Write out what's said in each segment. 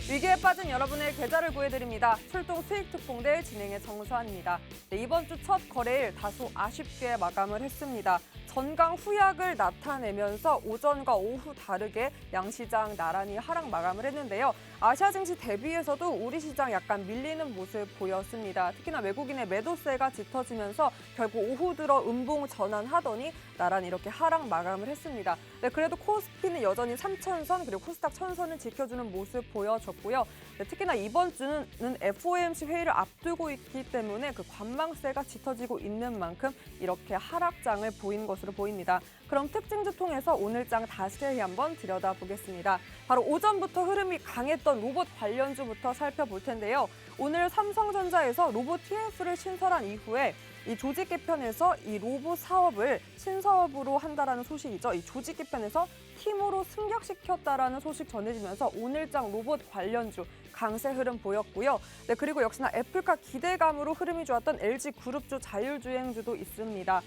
위기에 빠진 여러분의 계좌를 구해드립니다. 출동 수익 특공대 진행의 정수환입니다. 네, 이번 주 첫 거래일 다소 아쉽게 마감을 했습니다. 전강 후약을 나타내면서 오전과 오후 다르게 양시장 나란히 하락 마감을 했는데요. 아시아 증시 대비해서도 우리 시장 약간 밀리는 모습 보였습니다. 특히나 외국인의 매도세가 짙어지면서 결국 오후 들어 음봉 전환하더니 나란히 이렇게 하락 마감을 했습니다. 네, 그래도 코스피는 여전히 3,000선 그리고 코스닥 1,000선을 지켜주는 모습 보여줬고요. 네, 특히나 이번 주는 FOMC 회의를 앞두고 있기 때문에 그 관망세가 짙어지고 있는 만큼 이렇게 하락장을 보인 것으로 보입니다. 그럼 특징주 통해서 오늘장 다시 한번 들여다보겠습니다. 바로 오전부터 흐름이 강했던 로봇 관련주부터 살펴볼 텐데요. 오늘 삼성전자에서 로봇 TF를 신설한 이후에 이 조직 개편에서 이 로봇 사업을 신사업으로 한다라는 소식이죠. 이 조직 개편에서 팀으로 승격시켰다라는 소식 전해지면서 오늘장 로봇 관련주 강세 흐름 보였고요. 네, 그리고 역시나 애플카 기대감으로 흐름이 좋았던 LG그룹주 자율주행주도 있습니다.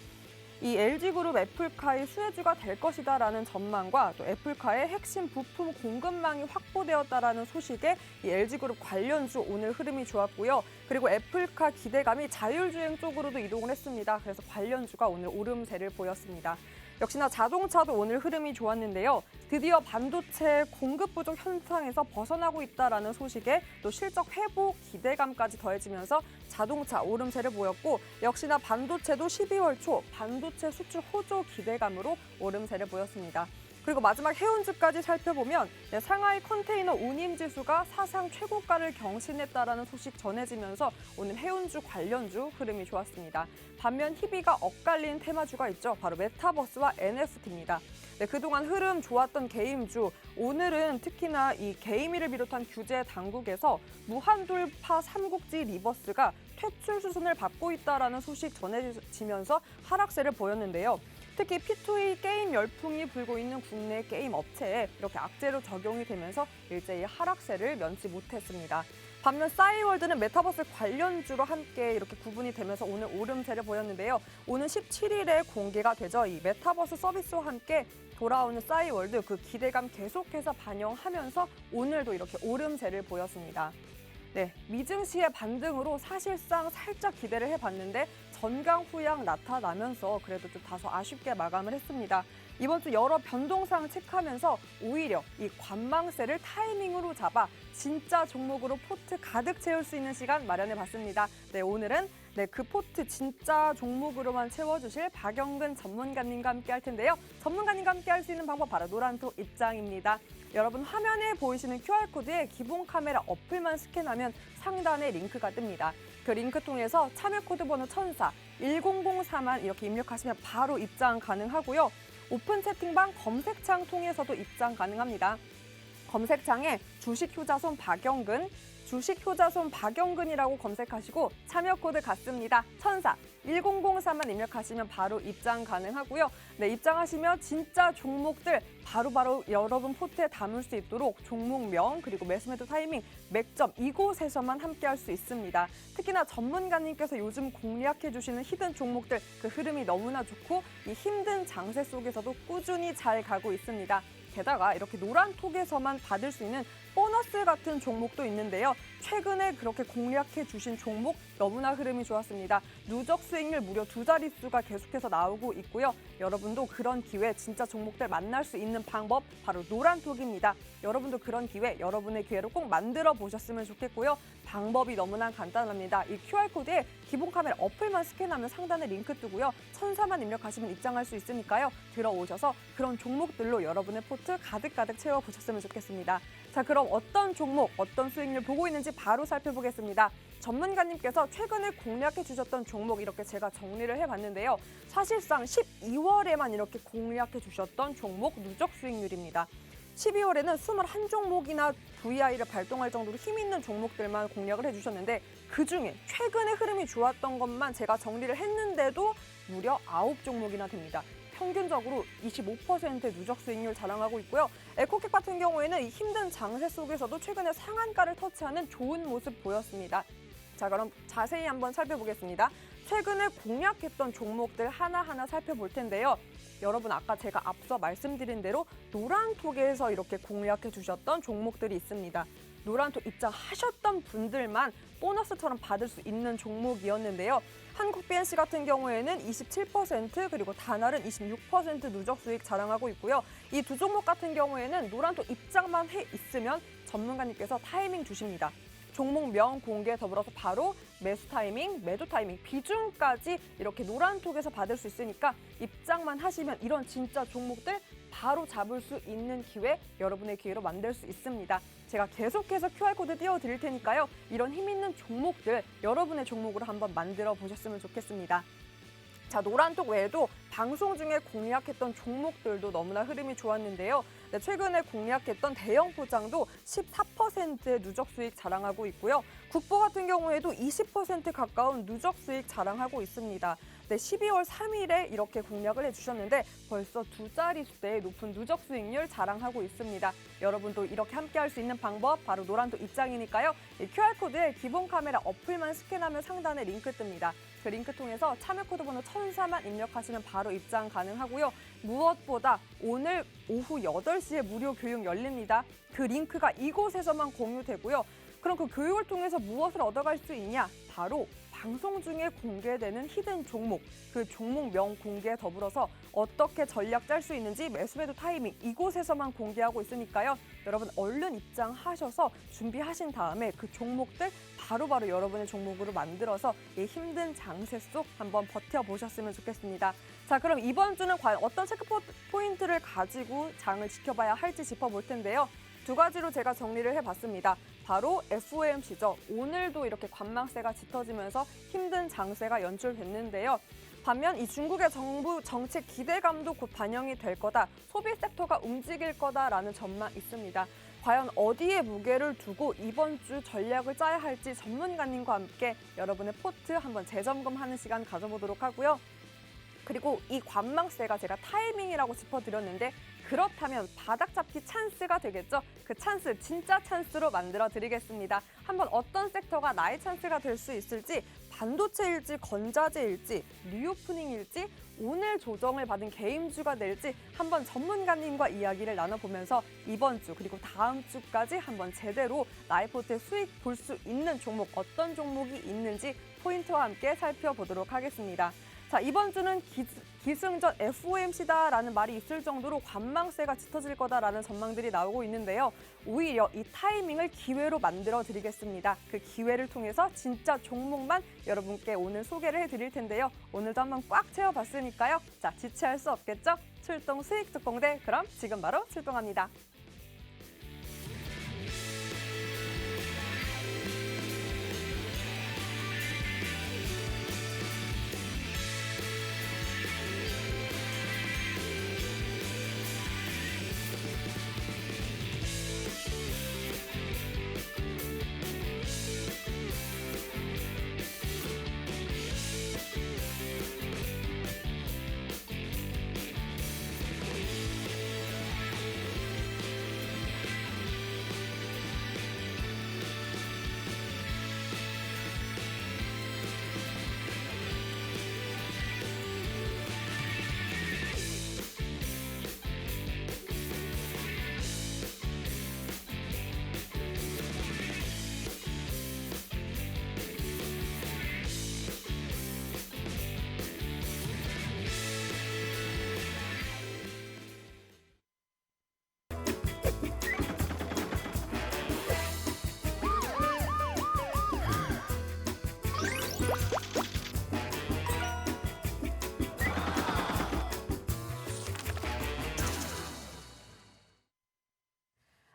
이 LG그룹 애플카의 수혜주가 될 것이다라는 전망과 또 애플카의 핵심 부품 공급망이 확보되었다라는 소식에 이 LG그룹 관련주 오늘 흐름이 좋았고요. 그리고 애플카 기대감이 자율주행 쪽으로도 이동을 했습니다. 그래서 관련주가 오늘 오름세를 보였습니다. 역시나 자동차도 오늘 흐름이 좋았는데요. 드디어 반도체 공급 부족 현상에서 벗어나고 있다라는 소식에 또 실적 회복 기대감까지 더해지면서 자동차 오름세를 보였고 역시나 반도체도 12월 초 반도체 수출 호조 기대감으로 오름세를 보였습니다. 그리고 마지막 해운주까지 살펴보면 상하이 컨테이너 운임지수가 사상 최고가를 경신했다라는 소식 전해지면서 오늘 해운주 관련주 흐름이 좋았습니다. 반면 희비가 엇갈린 테마주가 있죠. 바로 메타버스와 NFT입니다. 네, 그동안 흐름 좋았던 게임주, 오늘은 특히나 이 게이미를 비롯한 규제 당국에서 무한돌파 삼국지 리버스가 퇴출 수순을 밟고 있다라는 소식 전해지면서 하락세를 보였는데요. 특히 P2E 게임 열풍이 불고 있는 국내 게임 업체에 이렇게 악재로 적용이 되면서 일제히 하락세를 면치 못했습니다. 반면 싸이월드는 메타버스 관련주로 함께 이렇게 구분이 되면서 오늘 오름세를 보였는데요. 오는 17일에 공개가 되죠. 이 메타버스 서비스와 함께 돌아오는 싸이월드 그 기대감 계속해서 반영하면서 오늘도 이렇게 오름세를 보였습니다. 네, 미증시의 반등으로 사실상 살짝 기대를 해봤는데 전강 후약 나타나면서 그래도 좀 다소 아쉽게 마감을 했습니다. 이번 주 여러 변동사항 체크하면서 오히려 이 관망세를 타이밍으로 잡아 진짜 종목으로 포트 가득 채울 수 있는 시간 마련해봤습니다. 네, 오늘은 그 포트 진짜 종목으로만 채워주실 박영근 전문가님과 함께 할 텐데요. 전문가님과 함께 할 수 있는 방법 바로 노란톡 입장입니다. 여러분 화면에 보이시는 QR코드에 기본 카메라 어플만 스캔하면 상단에 링크가 뜹니다. 그 링크 통해서 참여 코드 번호 1004, 1004만 이렇게 입력하시면 바로 입장 가능하고요. 오픈 채팅방 검색창 통해서도 입장 가능합니다. 검색창에 주식효자손 박영근, 주식효자손 박영근이라고 검색하시고 참여 코드 같습니다. 1004, 1004만 입력하시면 바로 입장 가능하고요. 네, 입장하시면 진짜 종목들 바로바로 여러분 포트에 담을 수 있도록 종목명 그리고 매수매도 타이밍, 맥점 이곳에서만 함께할 수 있습니다. 특히나 전문가님께서 요즘 공략해 주시는 히든 종목들 그 흐름이 너무나 좋고 이 힘든 장세 속에서도 꾸준히 잘 가고 있습니다. 게다가 이렇게 노란톡에서만 받을 수 있는 보너스 같은 종목도 있는데요. 최근에 그렇게 공략해 주신 종목 너무나 흐름이 좋았습니다. 누적 수익률 무려 2자릿수가 계속해서 나오고 있고요. 여러분도 그런 기회 진짜 종목들 만날 수 있는 방법 바로 노란톡입니다. 여러분도 그런 기회 여러분의 기회로 꼭 만들어 보셨으면 좋겠고요. 방법이 너무나 간단합니다. 이 QR코드에 기본 카메라 어플만 스캔하면 상단에 링크 뜨고요. 1004만 입력하시면 입장할 수 있으니까요. 들어오셔서 그런 종목들로 여러분의 포트 가득가득 채워보셨으면 좋겠습니다. 자, 그럼 어떤 종목, 어떤 수익률 보고 있는지 바로 살펴보겠습니다. 전문가님께서 최근에 공략해 주셨던 종목 이렇게 제가 정리를 해봤는데요. 사실상 12월에만 이렇게 공략해 주셨던 종목 누적 수익률입니다. 12월에는 21종목이나 VI를 발동할 정도로 힘 있는 종목들만 공략을 해주셨는데 그중에 최근에 흐름이 좋았던 것만 제가 정리를 했는데도 무려 9종목이나 됩니다. 평균적으로 25%의 누적 수익률 자랑하고 있고요. 에코캡 같은 경우에는 이 힘든 장세 속에서도 최근에 상한가를 터치하는 좋은 모습 보였습니다. 자, 그럼 자세히 한번 살펴보겠습니다. 최근에 공략했던 종목들 하나하나 살펴볼 텐데요. 여러분 아까 제가 앞서 말씀드린 대로 노란톡에서 이렇게 공략해 주셨던 종목들이 있습니다. 노란톡 입장하셨던 분들만 보너스처럼 받을 수 있는 종목이었는데요. 한국 BNC 같은 경우에는 27% 그리고 다날은 26% 누적 수익 자랑하고 있고요. 이 두 종목 같은 경우에는 노란톡 입장만 해 있으면 전문가님께서 타이밍 주십니다. 종목명 공개 더불어서 바로 매수 타이밍, 매도 타이밍, 비중까지 이렇게 노란톡에서 받을 수 있으니까 입장만 하시면 이런 진짜 종목들 바로 잡을 수 있는 기회, 여러분의 기회로 만들 수 있습니다. 제가 계속해서 QR코드 띄워드릴 테니까요. 이런 힘 있는 종목들 여러분의 종목으로 한번 만들어 보셨으면 좋겠습니다. 자, 노란톡 외에도 방송 중에 공략했던 종목들도 너무나 흐름이 좋았는데요. 네, 최근에 공략했던 대형 포장도 14%의 누적 수익 자랑하고 있고요. 국보 같은 경우에도 20% 가까운 누적 수익 자랑하고 있습니다. 네, 12월 3일에 이렇게 공략을 해주셨는데 벌써 두 자릿수의 높은 누적 수익률 자랑하고 있습니다. 여러분도 이렇게 함께 할 수 있는 방법 바로 노란톡 입장이니까요. 이 QR코드에 기본 카메라 어플만 스캔하면 상단에 링크 뜹니다. 그 링크 통해서 참여 코드 번호 1004만 입력하시면 바로 입장 가능하고요. 무엇보다 오늘 오후 8시에 무료 교육 열립니다. 그 링크가 이곳에서만 공유되고요. 그럼 그 교육을 통해서 무엇을 얻어갈 수 있냐? 바로 방송 중에 공개되는 히든 종목, 그 종목명 공개 더불어서 어떻게 전략 짤 수 있는지 매수매도 타이밍 이곳에서만 공개하고 있으니까요. 여러분 얼른 입장하셔서 준비하신 다음에 그 종목들 바로바로 여러분의 종목으로 만들어서 이 힘든 장세 속 한번 버텨보셨으면 좋겠습니다. 자, 그럼 이번 주는 과연 어떤 체크 포인트를 가지고 장을 지켜봐야 할지 짚어볼 텐데요. 두 가지로 제가 정리를 해봤습니다. 바로 FOMC죠. 오늘도 이렇게 관망세가 짙어지면서 힘든 장세가 연출됐는데요. 반면 이 중국의 정부 정책 기대감도 곧 반영이 될 거다. 소비 섹터가 움직일 거다라는 전망 있습니다. 과연 어디에 무게를 두고 이번 주 전략을 짜야 할지 전문가님과 함께 여러분의 포트 한번 재점검하는 시간 가져보도록 하고요. 그리고 이 관망세가 제가 타이밍이라고 짚어드렸는데 그렇다면 바닥 잡기 찬스가 되겠죠? 그 찬스, 진짜 찬스로 만들어 드리겠습니다. 한번 어떤 섹터가 나의 찬스가 될 수 있을지, 반도체일지, 건자재일지, 리오프닝일지, 오늘 조정을 받은 개인주가 될지 한번 전문가님과 이야기를 나눠보면서 이번 주 그리고 다음 주까지 한번 제대로 나의 포트에 수익 볼 수 있는 종목, 어떤 종목이 있는지 포인트와 함께 살펴보도록 하겠습니다. 자, 이번 주는 기승전 FOMC다라는 말이 있을 정도로 관망세가 짙어질 거다라는 전망들이 나오고 있는데요. 오히려 이 타이밍을 기회로 만들어 드리겠습니다. 그 기회를 통해서 진짜 종목만 여러분께 오늘 소개를 해드릴 텐데요. 오늘도 한번 꽉 채워봤으니까요. 자, 지체할 수 없겠죠? 출동 수익 특공대, 그럼 지금 바로 출동합니다.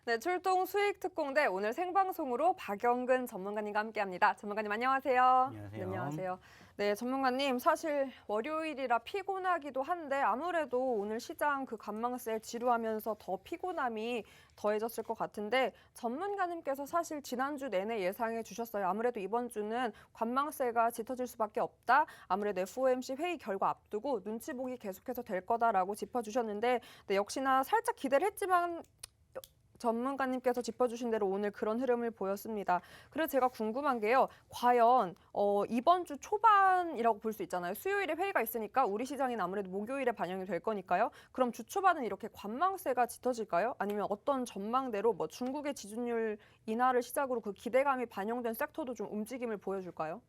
네, 출동 수익 특공대 오늘 생방송으로 박영근 전문가님과 함께합니다. 전문가님 안녕하세요. 안녕하세요. 네, 안녕하세요. 네, 전문가님 사실 월요일이라 피곤하기도 한데 아무래도 오늘 시장 그 관망세 지루하면서 더 피곤함이 더해졌을 것 같은데 전문가님께서 사실 지난주 내내 예상해 주셨어요. 아무래도 이번 주는 관망세가 짙어질 수밖에 없다. 아무래도 FOMC 회의 결과 앞두고 눈치 보기 계속해서 될 거다라고 짚어주셨는데 네, 역시나 살짝 기대를 했지만 전문가님께서 짚어주신 대로 오늘 그런 흐름을 보였습니다. 그래서 제가 궁금한 게요. 과연 이번 주 초반이라고 볼 수 있잖아요. 수요일에 회의가 있으니까 우리 시장은 아무래도 목요일에 반영이 될 거니까요. 그럼 주 초반은 이렇게 관망세가 짙어질까요? 아니면 어떤 전망대로 뭐 중국의 지준율 인하를 시작으로 그 기대감이 반영된 섹터도 좀 움직임을 보여줄까요?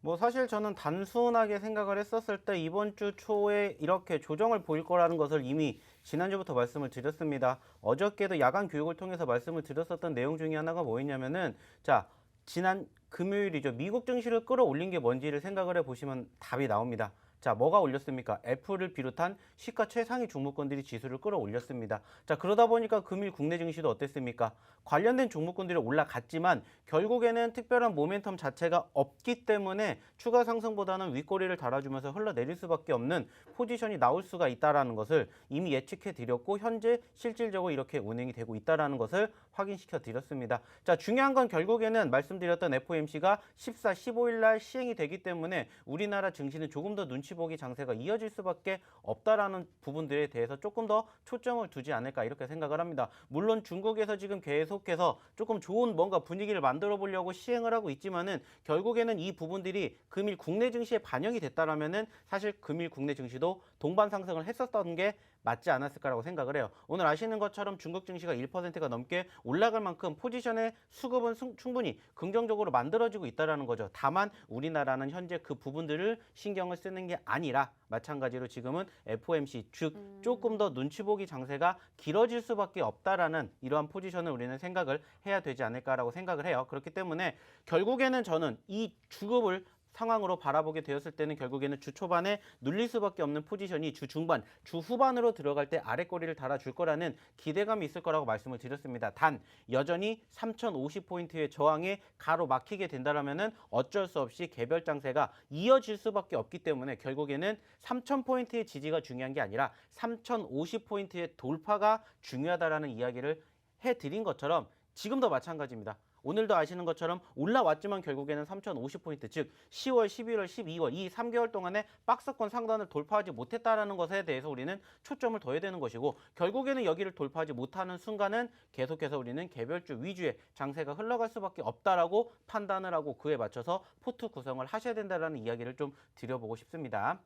뭐 사실 저는 단순하게 생각을 했었을 때 이번 주 초에 이렇게 조정을 보일 거라는 것을 이미 지난주부터 말씀을 드렸습니다. 어저께도 야간 교육을 통해서 말씀을 드렸었던 내용 중에 하나가 뭐였냐면은 자, 지난 금요일이죠. 미국 증시를 끌어올린 게 뭔지를 생각을 해보시면 답이 나옵니다. 자, 뭐가 올렸습니까? 애플을 비롯한 시가 최상위 종목군들이 지수를 끌어올렸습니다. 자, 그러다 보니까 금일 국내 증시도 어땠습니까? 관련된 종목군들이 올라갔지만 결국에는 특별한 모멘텀 자체가 없기 때문에 추가 상승보다는 윗꼬리를 달아주면서 흘러내릴 수밖에 없는 포지션이 나올 수가 있다는 것을 이미 예측해 드렸고 현재 실질적으로 이렇게 운행이 되고 있다는 것을 확인시켜 드렸습니다. 자, 중요한 건 결국에는 말씀드렸던 FOMC가 14, 15일 날 시행이 되기 때문에 우리나라 증시는 조금 더 눈치 보기 장세가 이어질 수밖에 없다라는 부분들에 대해서 조금 더 초점을 두지 않을까 이렇게 생각을 합니다. 물론 중국에서 지금 계속해서 조금 좋은 뭔가 분위기를 만들어 보려고 시행을 하고 있지만은 결국에는 이 부분들이 금일 국내 증시에 반영이 됐다라면은 사실 금일 국내 증시도 동반 상승을 했었던 게 맞지 않았을까라고 생각을 해요. 오늘 아시는 것처럼 중국 증시가 1%가 넘게 올라갈 만큼 포지션의 수급은 충분히 긍정적으로 만들어지고 있다는 거죠. 다만 우리나라는 현재 그 부분들을 신경을 쓰는 게 아니라 마찬가지로 지금은 FOMC 즉 조금 더 눈치 보기 장세가 길어질 수밖에 없다라는 이러한 포지션을 우리는 생각을 해야 되지 않을까라고 생각을 해요. 그렇기 때문에 결국에는 저는 이 주급을 상황으로 바라보게 되었을 때는 결국에는 주 초반에 눌릴 수밖에 없는 포지션이 주 중반, 주 후반으로 들어갈 때 아래꼬리를 달아줄 거라는 기대감이 있을 거라고 말씀을 드렸습니다. 단 여전히 3050포인트의 저항에 가로막히게 된다면은 어쩔 수 없이 개별 장세가 이어질 수밖에 없기 때문에 결국에는 3000포인트의 지지가 중요한 게 아니라 3050포인트의 돌파가 중요하다라는 이야기를 해드린 것처럼 지금도 마찬가지입니다. 오늘도 아시는 것처럼 올라왔지만 결국에는 3050포인트, 즉 10월, 11월, 12월 이 3개월 동안에 박스권 상단을 돌파하지 못했다는 것에 대해서 우리는 초점을 둬야 되는 것이고 결국에는 여기를 돌파하지 못하는 순간은 계속해서 우리는 개별주 위주의 장세가 흘러갈 수밖에 없다라고 판단을 하고 그에 맞춰서 포트 구성을 하셔야 된다는 이야기를 좀 드려보고 싶습니다.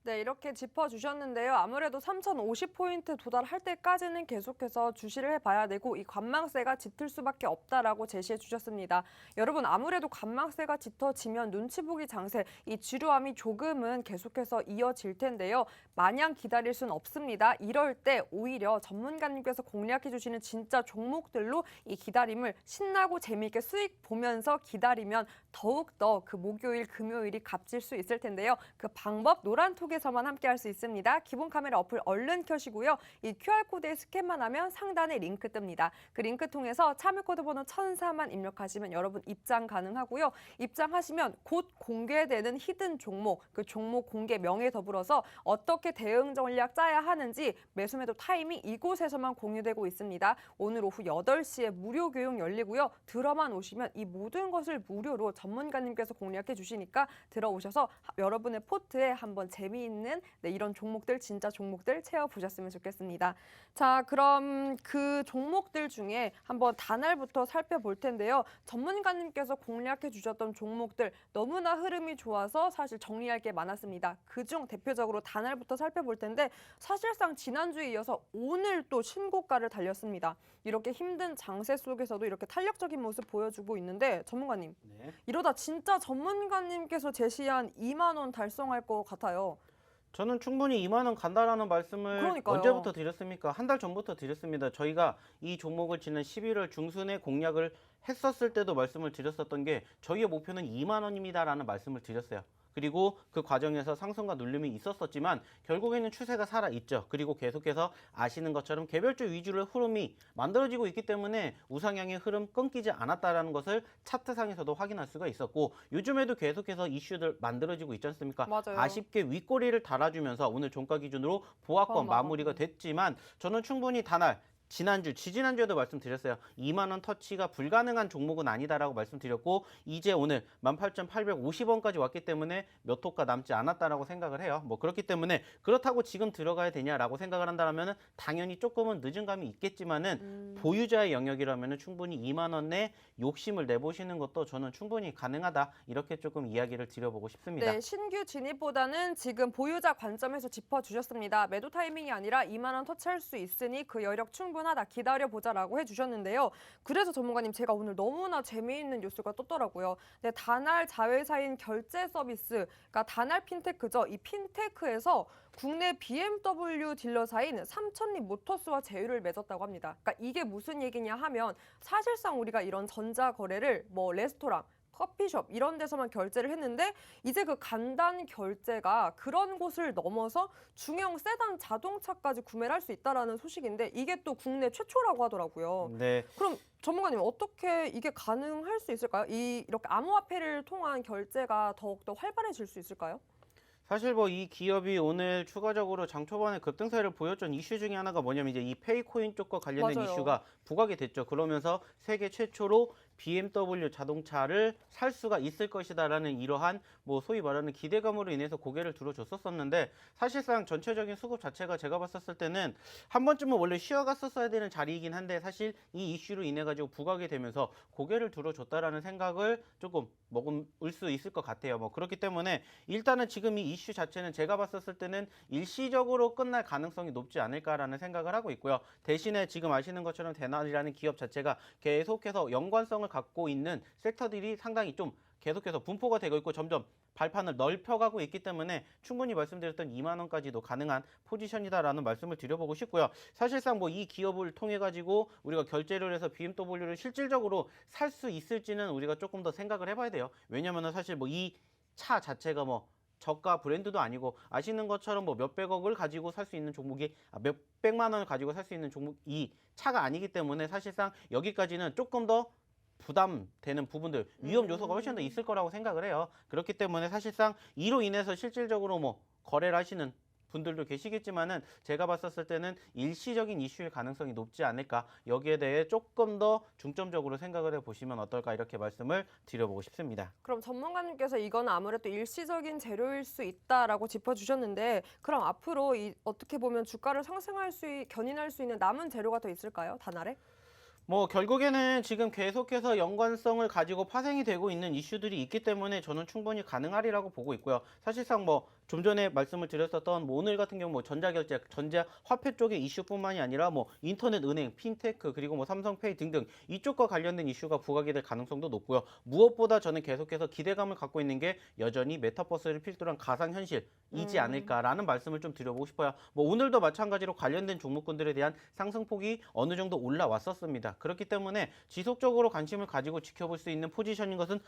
네, 이렇게 짚어주셨는데요. 아무래도 3050포인트 도달할 때까지는 계속해서 주시를 해봐야 되고 이 관망세가 짙을 수밖에 없다라고 제시해 주셨습니다. 여러분, 아무래도 관망세가 짙어지면 눈치 보기 장세, 이 지루함이 조금은 계속해서 이어질 텐데요. 마냥 기다릴 수는 없습니다. 이럴 때 오히려 전문가님께서 공략해 주시는 진짜 종목들로 이 기다림을 신나고 재미있게 수익 보면서 기다리면 더욱더 그 목요일, 금요일이 값질 수 있을 텐데요. 그 방법 노란톡에서만 함께 할 수 있습니다. 기본 카메라 어플 얼른 켜시고요. 이 QR코드에 스캔만 하면 상단에 링크 뜹니다. 그 링크 통해서 참여코드 번호 1004만 입력하시면 여러분 입장 가능하고요. 입장하시면 곧 공개되는 히든 종목, 그 종목 공개 명에 더불어서 어떻게 대응 전략 짜야 하는지 매수매도 타이밍 이곳에서만 공유되고 있습니다. 오늘 오후 8시에 무료 교육 열리고요. 들어만 오시면 이 모든 것을 무료로 전문가님께서 공략해 주시니까 들어오셔서 여러분의 포트에 한번 재미있는 이런 종목들, 진짜 종목들 채워보셨으면 좋겠습니다. 자, 그럼 그 종목들 중에 한번 단알부터 살펴볼 텐데요. 전문가님께서 공략해 주셨던 종목들 너무나 흐름이 좋아서 사실 정리할 게 많았습니다. 그중 대표적으로 단알부터 살펴볼 텐데 사실상 지난주에 이어서 오늘 또 신고가를 달렸습니다. 이렇게 힘든 장세 속에서도 이렇게 탄력적인 모습 보여주고 있는데 전문가님, 네. 이러다 진짜 전문가님께서 제시한 2만 원 달성할 것 같아요. 저는 충분히 2만 원 간다라는 말씀을 그러니까요. 언제부터 드렸습니까? 한 달 전부터 드렸습니다. 저희가 이 종목을 지난 11월 중순에 공략을 했었을 때도 말씀을 드렸었던 게 저희의 목표는 2만 원입니다라는 말씀을 드렸어요. 그리고 그 과정에서 상승과 눌림이 있었었지만 결국에는 추세가 살아있죠. 그리고 계속해서 아시는 것처럼 개별주 위주로 흐름이 만들어지고 있기 때문에 우상향의 흐름 끊기지 않았다는 것을 차트상에서도 확인할 수가 있었고 요즘에도 계속해서 이슈들 만들어지고 있지 않습니까? 맞아요. 아쉽게 윗꼬리를 달아주면서 오늘 종가 기준으로 보합권 마무리가 됐지만 저는 충분히 단할 지난주, 지지난주에도 말씀드렸어요. 2만 원 터치가 불가능한 종목은 아니다라고 말씀드렸고 이제 오늘 18,850원까지 왔기 때문에 몇 호가 남지 않았다라고 생각을 해요. 뭐 그렇기 때문에 그렇다고 지금 들어가야 되냐라고 생각을 한다면은 당연히 조금은 늦은 감이 있겠지만은 보유자의 영역이라면은 충분히 2만 원 내 욕심을 내보시는 것도 저는 충분히 가능하다. 이렇게 조금 이야기를 드려보고 싶습니다. 네, 신규 진입보다는 지금 보유자 관점에서 짚어주셨습니다. 매도 타이밍이 아니라 2만 원 터치할 수 있으니 그 여력 충분하다. 기다려보자라고 해주셨는데요. 그래서 전문가님 제가 오늘 너무나 재미있는 뉴스가 떴더라고요. 네, 다날 자회사인 결제 서비스, 그러니까 다날 핀테크죠. 이 핀테크에서 국내 BMW 딜러사인 삼천리 모터스와 제휴를 맺었다고 합니다. 그러니까 이게 무슨 얘기냐 하면 사실상 우리가 이런 전자거래를 뭐 레스토랑, 커피숍 이런 데서만 결제를 했는데 이제 그 간단 결제가 그런 곳을 넘어서 중형 세단 자동차까지 구매를 할 수 있다라는 소식인데 이게 또 국내 최초라고 하더라고요. 네. 그럼 전문가님 어떻게 이게 가능할 수 있을까요? 이렇게 암호화폐를 통한 결제가 더욱더 활발해질 수 있을까요? 사실 뭐 이 기업이 오늘 추가적으로 장 초반에 급등세를 보였던 이슈 중에 하나가 뭐냐면 이제 이 페이코인 쪽과 관련된 맞아요. 이슈가 부각이 됐죠. 그러면서 세계 최초로 BMW 자동차를 살 수가 있을 것이다라는 이러한 뭐 소위 말하는 기대감으로 인해서 고개를 들어줬었었는데 사실상 전체적인 수급 자체가 제가 봤었을 때는 한 번쯤은 원래 쉬어갔었어야 되는 자리이긴 한데 사실 이 이슈로 인해 가지고 부각이 되면서 고개를 들어줬다라는 생각을 조금 머금을 수 있을 것 같아요. 뭐 그렇기 때문에 일단은 지금 이 이슈 자체는 제가 봤었을 때는 일시적으로 끝날 가능성이 높지 않을까라는 생각을 하고 있고요. 대신에 지금 아시는 것처럼 대날이라는 기업 자체가 계속해서 연관성을 갖고 있는 섹터들이 상당히 좀 계속해서 분포가 되고 있고 점점 발판을 넓혀가고 있기 때문에 충분히 말씀드렸던 2만 원까지도 가능한 포지션이다라는 말씀을 드려보고 싶고요. 사실상 뭐 이 기업을 통해 가지고 우리가 결제를 해서 BMW를 실질적으로 살 수 있을지는 우리가 조금 더 생각을 해봐야 돼요. 왜냐면은 사실 뭐 이 차 자체가 뭐 저가 브랜드도 아니고 아시는 것처럼 뭐 몇백억을 가지고 살 수 있는 종목이 몇백만 원을 가지고 살 수 있는 종목 이 차가 아니기 때문에 사실상 여기까지는 조금 더 부담되는 부분들 위험 요소가 훨씬 더 있을 거라고 생각을 해요. 그렇기 때문에 사실상 이로 인해서 실질적으로 뭐 거래를 하시는 분들도 계시겠지만은 제가 봤었을 때는 일시적인 이슈일 가능성이 높지 않을까 여기에 대해 조금 더 중점적으로 생각을 해보시면 어떨까 이렇게 말씀을 드려보고 싶습니다. 그럼 전문가님께서 이건 아무래도 일시적인 재료일 수 있다라고 짚어주셨는데 그럼 앞으로 어떻게 보면 주가를 견인할 수 있는 남은 재료가 더 있을까요? 다날에? 뭐 결국에는 지금 계속해서 연관성을 가지고 파생이 되고 있는 이슈들이 있기 때문에 저는 충분히 가능하리라고 보고 있고요. 사실상 뭐 좀 전에 말씀을 드렸었던 뭐 오늘 같은 경우 뭐 전자결제, 전자화폐 쪽의 이슈뿐만이 아니라 뭐 인터넷 은행, 핀테크 그리고 뭐 삼성페이 등등 이쪽과 관련된 이슈가 부각이 될 가능성도 높고요. 무엇보다 저는 계속해서 기대감을 갖고 있는 게 여전히 메타버스를 필두로 한 가상현실이지 않을까라는 말씀을 좀 드려보고 싶어요. 뭐 오늘도 마찬가지로 관련된 종목군들에 대한 상승폭이 어느 정도 올라왔었습니다. 그렇기 때문에 지속적으로 관심을 가지고 지켜볼 수 있는 포지션인 것은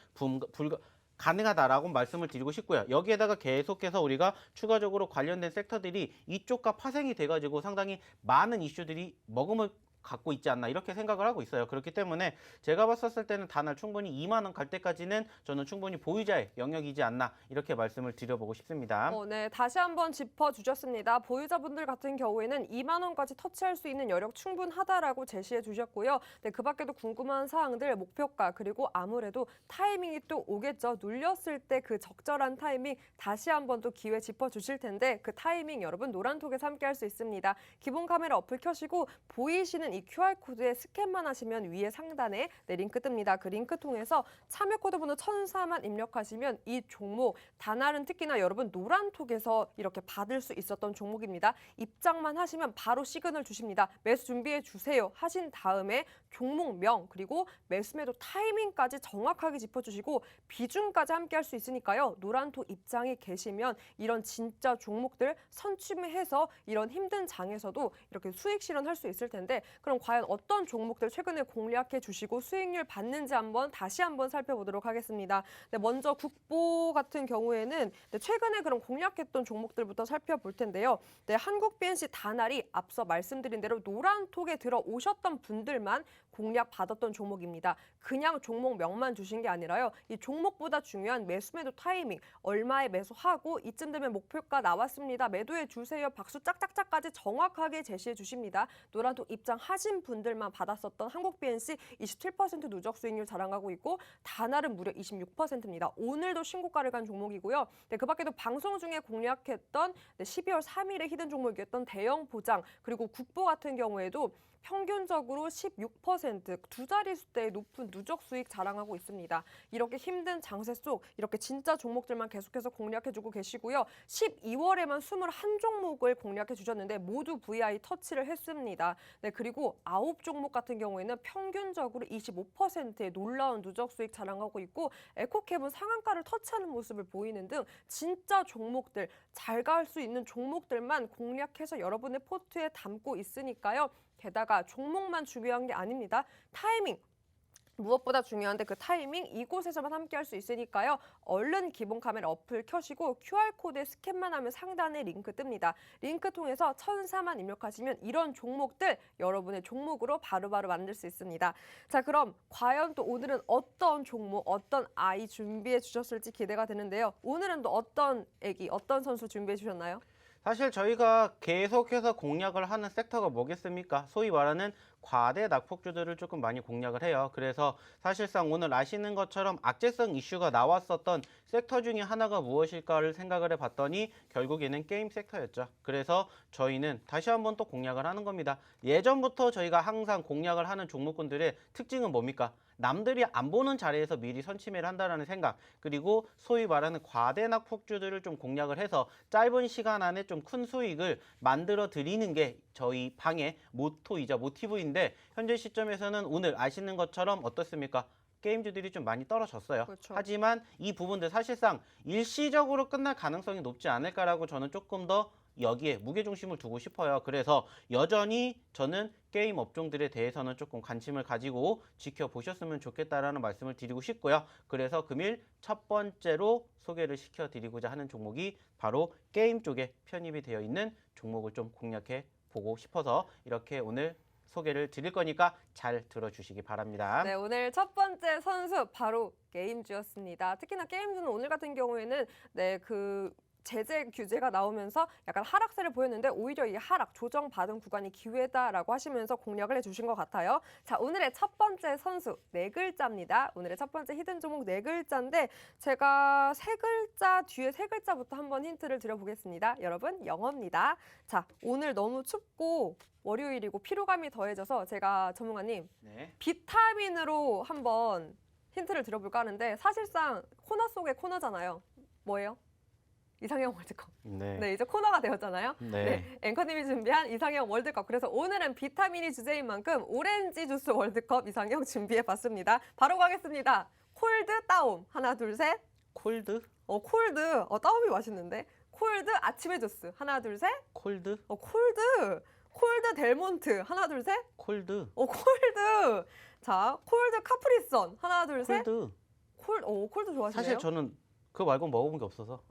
가능하다라고 말씀을 드리고 싶고요. 여기에다가 계속해서 우리가 추가적으로 관련된 섹터들이 이쪽과 파생이 돼가지고 상당히 많은 이슈들이 머금을 갖고 있지 않나 이렇게 생각을 하고 있어요. 그렇기 때문에 제가 봤었을 때는 다날 충분히 2만 원 갈 때까지는 저는 충분히 보유자의 영역이지 않나 이렇게 말씀을 드려보고 싶습니다. 네, 다시 한번 짚어주셨습니다. 보유자분들 같은 경우에는 2만 원까지 터치할 수 있는 여력 충분하다라고 제시해 주셨고요. 네, 그 밖에도 궁금한 사항들, 목표가 그리고 아무래도 타이밍이 또 오겠죠. 눌렸을 때 그 적절한 타이밍 다시 한번 또 기회 짚어주실 텐데 그 타이밍 여러분 노란톡에서 함께 할 수 있습니다. 기본 카메라 어플 켜시고 보이시는 이 QR코드에 스캔만 하시면 위에 상단에 링크 뜹니다. 그 링크 통해서 참여 코드 번호 1004만 입력하시면 이 종목 다날은 특히나 여러분 노란톡에서 이렇게 받을 수 있었던 종목입니다. 입장만 하시면 바로 시그널 주십니다. 매수 준비해 주세요 하신 다음에 종목명 그리고 매수 매도 타이밍까지 정확하게 짚어주시고 비중까지 함께 할 수 있으니까요. 노란톡 입장이 계시면 이런 진짜 종목들 선취해서 이런 힘든 장에서도 이렇게 수익 실현할 수 있을 텐데 그럼 과연 어떤 종목들 최근에 공략해 주시고 수익률 받는지 다시 한번 살펴보도록 하겠습니다. 네, 먼저 국보 같은 경우에는 최근에 그럼 공략했던 종목들부터 살펴볼 텐데요. 네, 한국 BNC 다날이 앞서 말씀드린 대로 노란톡에 들어오셨던 분들만 공략 받았던 종목입니다. 그냥 종목명만 주신 게 아니라요. 이 종목보다 중요한 매수 매도 타이밍, 얼마에 매수하고 이쯤 되면 목표가 나왔습니다. 매도해 주세요. 박수 짝짝짝까지 정확하게 제시해 주십니다. 노란톡 입장 하신 분들만 받았었던 한국 BNC 27% 누적 수익률 자랑하고 있고 다날은 무려 26%입니다. 오늘도 신고가를 간 종목이고요. 네, 그 밖에도 방송 중에 공략했던 12월 3일에 히든 종목이었던 대형 보장 그리고 국보 같은 경우에도 평균적으로 16% 두 자릿수대의 높은 누적 수익 자랑하고 있습니다. 이렇게 힘든 장세 속 이렇게 진짜 종목들만 계속해서 공략해주고 계시고요. 12월에만 21종목을 공략해 주셨는데 모두 VI 터치를 했습니다. 네, 그리고 9종목 같은 경우에는 평균적으로 25%의 놀라운 누적 수익 자랑하고 있고 에코캡은 상한가를 터치하는 모습을 보이는 등 진짜 종목들, 잘 갈 수 있는 종목들만 공략해서 여러분의 포트에 담고 있으니까요. 게다가 종목만 중요한 게 아닙니다. 타이밍. 무엇보다 중요한데 그 타이밍 이곳에서만 함께 할 수 있으니까요. 얼른 기본 카메라 어플 켜시고 QR코드에 스캔만 하면 상단에 링크 뜹니다. 링크 통해서 1004만 입력하시면 이런 종목들 여러분의 종목으로 바로바로 만들 수 있습니다. 자, 그럼 과연 또 오늘은 어떤 종목, 어떤 아이 준비해 주셨을지 기대가 되는데요. 오늘은 또 어떤 애기, 어떤 선수 준비해 주셨나요? 사실 저희가 계속해서 공략을 하는 섹터가 뭐겠습니까? 소위 말하는 과대 낙폭주들을 조금 많이 공략을 해요. 그래서 사실상 오늘 아시는 것처럼 악재성 이슈가 나왔었던 섹터 중에 하나가 무엇일까를 생각을 해봤더니 결국에는 게임 섹터였죠. 그래서 저희는 다시 한번 또 공략을 하는 겁니다. 예전부터 저희가 항상 공략을 하는 종목군들의 특징은 뭡니까? 남들이 안 보는 자리에서 미리 선취매를 한다는 생각, 그리고 소위 말하는 과대 낙폭주들을 좀 공략을 해서 짧은 시간 안에 좀 큰 수익을 만들어 드리는 게 저희 방의 모토이자 모티브인데 현재 시점에서는 오늘 아시는 것처럼 어떻습니까? 게임주들이 좀 많이 떨어졌어요. 그렇죠. 하지만 이 부분들 사실상 일시적으로 끝날 가능성이 높지 않을까라고 저는 조금 더 여기에 무게중심을 두고 싶어요. 그래서 여전히 저는 게임 업종들에 대해서는 조금 관심을 가지고 지켜보셨으면 좋겠다라는 말씀을 드리고 싶고요. 그래서 금일 첫 번째로 소개를 시켜드리고자 하는 종목이 바로 게임 쪽에 편입이 되어 있는 종목을 좀 공략해 보고 싶어서 이렇게 오늘 소개를 드릴 거니까 잘 들어주시기 바랍니다. 네, 오늘 첫 번째 선수 바로 게임주였습니다. 특히나 게임주는 오늘 같은 경우에는 제재 규제가 나오면서 약간 하락세를 보였는데 오히려 이 하락 조정받은 구간이 기회다라고 하시면서 공략을 해주신 것 같아요. 자, 오늘의 첫 번째 선수 네 글자입니다. 오늘의 첫 번째 히든 종목 네 글자인데 제가 세 글자 뒤에 세 글자부터 한번 힌트를 드려보겠습니다. 여러분 영어입니다. 자, 오늘 너무 춥고 월요일이고 피로감이 더해져서 제가 전문가님 네. 비타민으로 한번 힌트를 드려볼까 하는데 사실상 코너 속의 코너잖아요. 뭐예요? 이상형 월드컵. 네, 이제 코너가 되었잖아요. 네, 앵커님이 준비한 이상형 월드컵. 그래서 오늘은 비타민이 주제인 만큼 오렌지 주스 월드컵 이상형 준비해봤습니다. 바로 가겠습니다. 콜드 따옴. 하나, 둘, 셋. 콜드? 콜드. 따옴이 맛있는데. 콜드 아침에 주스. 하나, 둘, 셋. 콜드? 콜드. 콜드 델몬트. 하나, 둘, 셋. 콜드? 콜드. 자, 콜드 카프리선. 하나, 둘, 셋. 콜드? 콜드 좋아하시네요. 사실 저는 그거 말고 먹어본 게 없어서.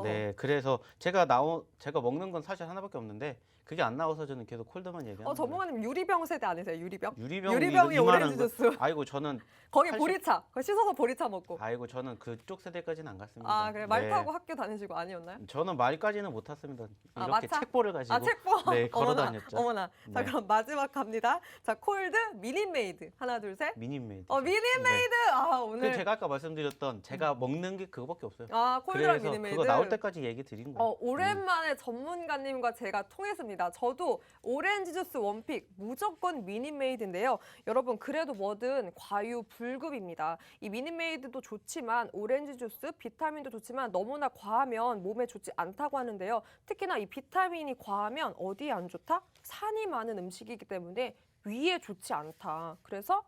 네, 그래서 제가 먹는 건 사실 하나밖에 없는데 그게 안 나와서 저는 계속 콜드만 얘기하는 거예요. 전문가님 유리병 세대 아니세요? 유리병? 유리병이 유리병이 오렌지 주스. 아이고 저는 거기 보리차. 거기 씻어서 보리차 먹고. 아이고 저는 그쪽 세대까지는 안 갔습니다. 아, 그래. 말 네. 타고 학교 다니시고 아니었나요? 저는 말까지는 못 탔습니다. 이렇게 마차? 책보를 가지고 책보. 네, 걸어 어머나, 다녔죠. 어머나. 자, 네. 그럼 마지막 갑니다. 자, 콜드 미니메이드. 하나, 둘, 셋. 미니메이드. 미니메이드. 아, 오늘 제가 아까 말씀드렸던 제가 먹는 게 그거밖에 없어요. 콜드랑 그래서 미니메이드. 그거 나올 때까지 얘기 드린 거예요. 오랜만에 전문가님과 제가 통했습니다. 저도 오렌지 주스 원픽 무조건 미니메이드인데요. 여러분 그래도 뭐든 과유불급입니다. 이 미니메이드도 좋지만 오렌지 주스, 비타민도 좋지만 너무나 과하면 몸에 좋지 않다고 하는데요. 특히나 이 비타민이 과하면 어디에 안 좋다? 산이 많은 음식이기 때문에 위에 좋지 않다. 그래서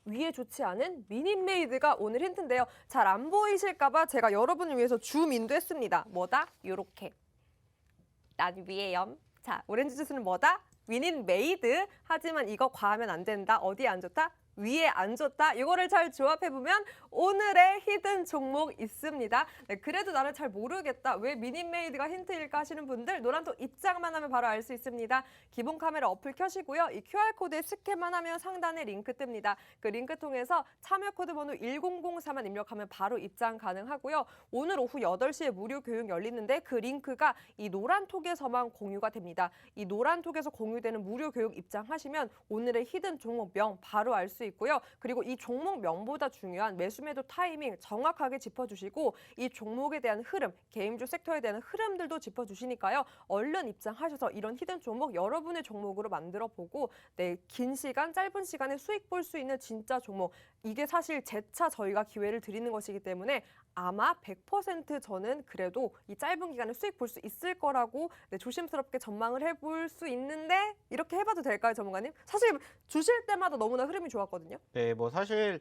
위에 좋지 않은 미니메이드가 오늘 힌트인데요. 잘 안 보이실까 봐 제가 여러분을 위해서 줌인도 했습니다. 뭐다? 요렇게. 난 위에염. 자, 오렌지 주스는 뭐다? 미니메이드. 하지만 이거 과하면 안 된다. 어디에 안 좋다? 위에 안 좋다. 이거를 잘 조합해보면 오늘의 히든 종목 있습니다. 네, 그래도 나는 잘 모르겠다. 왜 미니메이드가 힌트일까 하시는 분들 노란톡 입장만 하면 바로 알 수 있습니다. 기본 카메라 어플 켜시고요. 이 QR코드에 스캔만 하면 상단에 링크 뜹니다. 그 링크 통해서 참여 코드 번호 1004만 입력하면 바로 입장 가능하고요. 오늘 오후 8시에 무료 교육 열리는데 그 링크가 이 노란톡에서만 공유가 됩니다. 이 노란톡에서 공유되는 무료 교육 입장하시면 오늘의 히든 종목명 바로 알 수 있고요. 그리고 이 종목명보다 중요한 매수매도 타이밍 정확하게 짚어주시고 이 종목에 대한 흐름, 게임주 섹터에 대한 흐름들도 짚어주시니까요. 얼른 입장하셔서 이런 히든 종목 여러분의 종목으로 만들어보고 긴 시간, 짧은 시간에 수익 볼 수 있는 진짜 종목. 이게 사실 재차 저희가 기회를 드리는 것이기 때문에 아마 100% 저는 그래도 이 짧은 기간에 수익 볼 수 있을 거라고 조심스럽게 전망을 해볼 수 있는데 이렇게 해봐도 될까요, 전문가님? 사실 주실 때마다 너무나 흐름이 좋았거든요. 네, 뭐 사실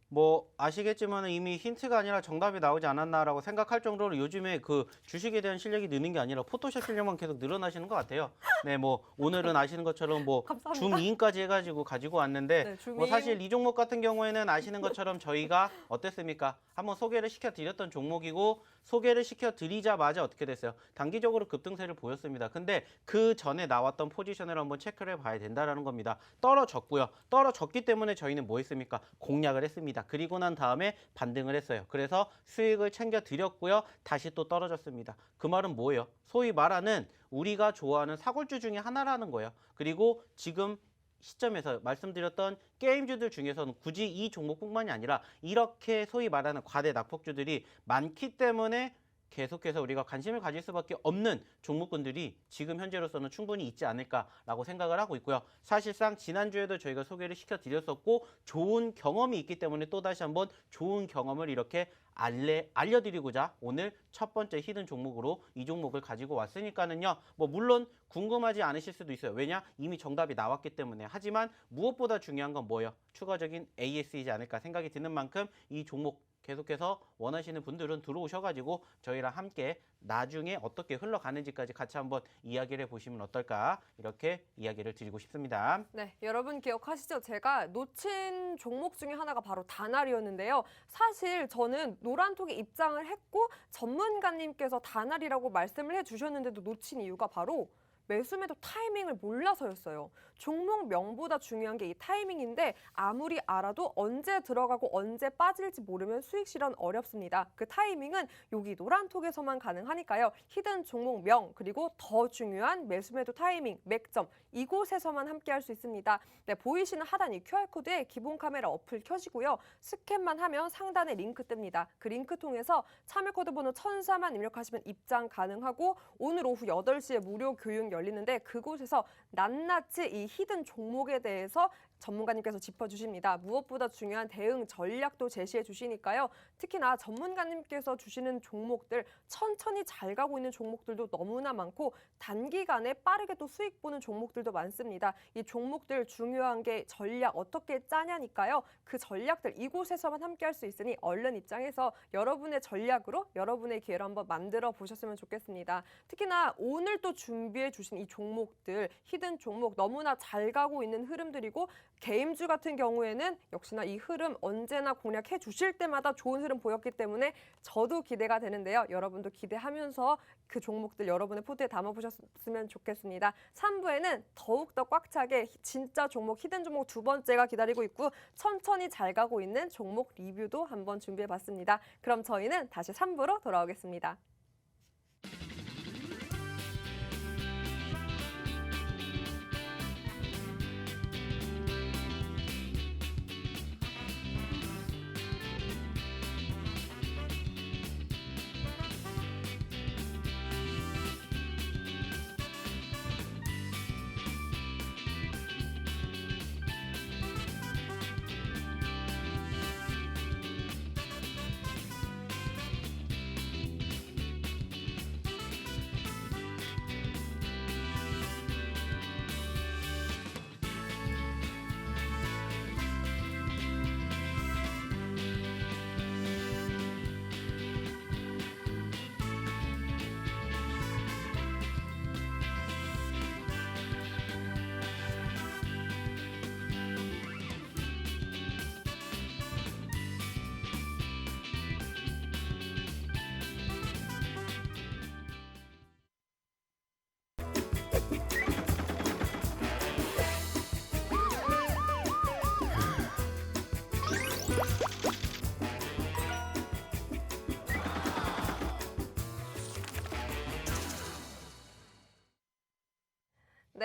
뭐 아시겠지만 이미 힌트가 아니라 정답이 나오지 않았나라고 생각할 정도로 요즘에 그 주식에 대한 실력이 느는 게 아니라 포토샵 실력만 계속 늘어나시는 것 같아요. 네, 뭐 오늘은 아시는 것처럼 뭐 감사합니다. 줌2인까지 해가지고 가지고 왔는데 네, 줌2. 뭐 사실 이 종목 같은 경우에는 아시는 것처럼 저희가 어땠습니까? 한번 소개를 시켜드렸던 종목이고 소개를 시켜드리자마자 어떻게 됐어요? 단기적으로 급등세를 보였습니다. 근데 그 전에 나왔던 포지션을 한번 체크를 해봐야 된다는 겁니다. 떨어졌고요. 떨어졌기 때문에 저희는 뭐 했습니까? 공략을 했습니다. 그리고 난 다음에 반등을 했어요. 그래서 수익을 챙겨 드렸고요. 다시 또 떨어졌습니다. 그 말은 뭐예요? 소위 말하는 우리가 좋아하는 사골주 중에 하나라는 거예요. 그리고 지금 시점에서 말씀드렸던 게임주들 중에서는 굳이 이 종목뿐만이 아니라 이렇게 소위 말하는 과대 낙폭주들이 많기 때문에 계속해서 우리가 관심을 가질 수밖에 없는 종목군들이 지금 현재로서는 충분히 있지 않을까라고 생각을 하고 있고요. 사실상 지난주에도 저희가 소개를 시켜드렸었고 좋은 경험이 있기 때문에 또다시 한번 좋은 경험을 이렇게 알려드리고자 오늘 첫 번째 히든 종목으로 이 종목을 가지고 왔으니까는요. 뭐 물론 궁금하지 않으실 수도 있어요. 왜냐? 이미 정답이 나왔기 때문에. 하지만 무엇보다 중요한 건 뭐예요? 추가적인 AS이지 않을까 생각이 드는 만큼 이 종목 계속해서 원하시는 분들은 들어오셔가지고 저희랑 함께 나중에 어떻게 흘러가는지까지 같이 한번 이야기를 해보시면 어떨까 이렇게 이야기를 드리고 싶습니다. 네, 여러분 기억하시죠? 제가 놓친 종목 중에 하나가 바로 다날이었는데요. 사실 저는 노란톡에 입장을 했고 전문가님께서 다날이라고 말씀을 해주셨는데도 놓친 이유가 바로 매수매도 타이밍을 몰라서였어요. 종목명보다 중요한 게 이 타이밍인데 아무리 알아도 언제 들어가고 언제 빠질지 모르면 수익 실현 어렵습니다. 그 타이밍은 여기 노란톡에서만 가능하니까요. 히든 종목명 그리고 더 중요한 매수매도 타이밍, 맥점 이곳에서만 함께 할 수 있습니다. 네, 보이시는 하단 이 QR코드에 기본 카메라 어플 켜시고요. 스캔만 하면 상단에 링크 뜹니다. 그 링크 통해서 참여 코드 번호 1004만 입력하시면 입장 가능하고 오늘 오후 8시에 무료 교육 열리는데 그곳에서 낱낱이 이 히든 종목에 대해서 전문가님께서 짚어주십니다. 무엇보다 중요한 대응 전략도 제시해 주시니까요. 특히나 전문가님께서 주시는 종목들 천천히 잘 가고 있는 종목들도 너무나 많고 단기간에 빠르게 또 수익 보는 종목들도 많습니다. 이 종목들 중요한 게 전략 어떻게 짜냐니까요. 그 전략들 이곳에서만 함께 할 수 있으니 얼른 입장해서 여러분의 전략으로 여러분의 기회를 한번 만들어 보셨으면 좋겠습니다. 특히나 오늘 또 준비해 주신 이 종목들 히든 종목 너무나 잘 가고 있는 흐름들이고 게임주 같은 경우에는 역시나 이 흐름 언제나 공략해 주실 때마다 좋은 흐름 보였기 때문에 저도 기대가 되는데요. 여러분도 기대하면서 그 종목들 여러분의 포트에 담아보셨으면 좋겠습니다. 3부에는 더욱더 꽉 차게 진짜 종목, 히든 종목 두 번째가 기다리고 있고 천천히 잘 가고 있는 종목 리뷰도 한번 준비해봤습니다. 그럼 저희는 다시 3부로 돌아오겠습니다.